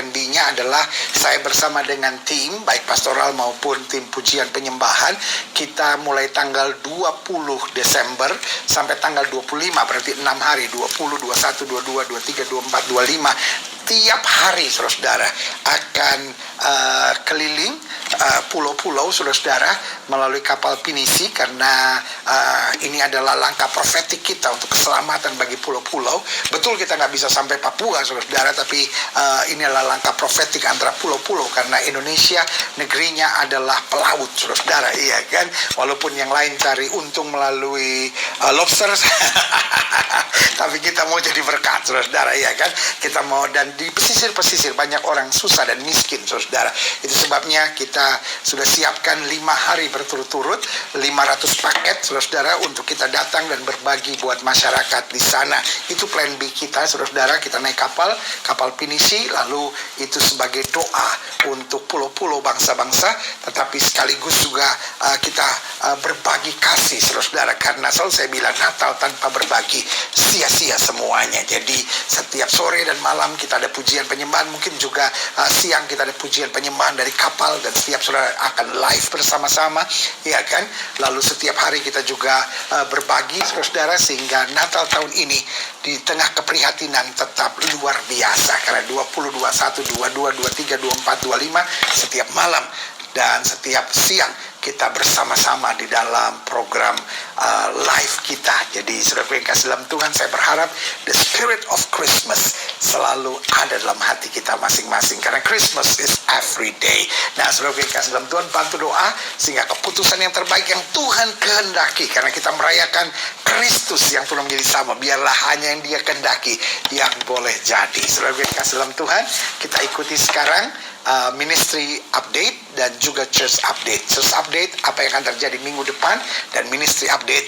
B-nya adalah saya bersama dengan tim, baik pastoral maupun tim pujian penyembahan. Kita mulai tanggal 20 Desember sampai tanggal 25, berarti 6 hari, 20, 21, 22, 23, 24, 25. Tiap hari saudara akan keliling pulau-pulau saudara melalui kapal pinisi, karena ini adalah langkah profetik kita untuk keselamatan bagi pulau-pulau. Betul kita nggak bisa sampai Papua saudara, tapi ini adalah langkah profetik antara pulau-pulau, karena Indonesia negerinya adalah pelaut saudara, iya kan? Walaupun yang lain cari untung melalui lobster tapi kita mau jadi berkat saudara, iya kan? Kita mau, dan di pesisir-pesisir banyak orang susah dan miskin saudara. Itu sebabnya kita sudah siapkan 5 hari berturut-turut 500 paket saudara untuk kita datang dan berbagi buat masyarakat di sana. Itu plan B kita saudara. Kita naik kapal pinisi, lalu itu sebagai doa untuk pulau-pulau bangsa-bangsa, tetapi sekaligus juga kita berbagi kasih saudara, karena selalu saya bilang Natal tanpa berbagi sia-sia semuanya. Jadi setiap sore dan malam kita ada pujian penyembahan, mungkin juga siang kita ada pujian penyembahan dari kapal, dan setiap saudara akan live bersama-sama, ya kan? Lalu setiap hari kita juga berbagi saudara, sehingga Natal tahun ini di tengah keprihatinan tetap luar biasa, karena 20, 21, 22, 23, 24, 25 setiap malam dan setiap siang kita bersama-sama di dalam program live kita. Jadi saudara yang kasih dalam Tuhan, saya berharap the spirit of Christmas selalu ada dalam hati kita masing-masing, karena Christmas is every day. Nah saudara yang kasih dalam Tuhan, bantu doa sehingga keputusan yang terbaik yang Tuhan kehendaki, karena kita merayakan Kristus yang turun menjadi sama, biarlah hanya yang Dia kehendaki yang boleh jadi. Saudara yang kasih dalam Tuhan, kita ikuti sekarang ministry update dan juga church update. Church update apa yang akan terjadi minggu depan, dan ministry update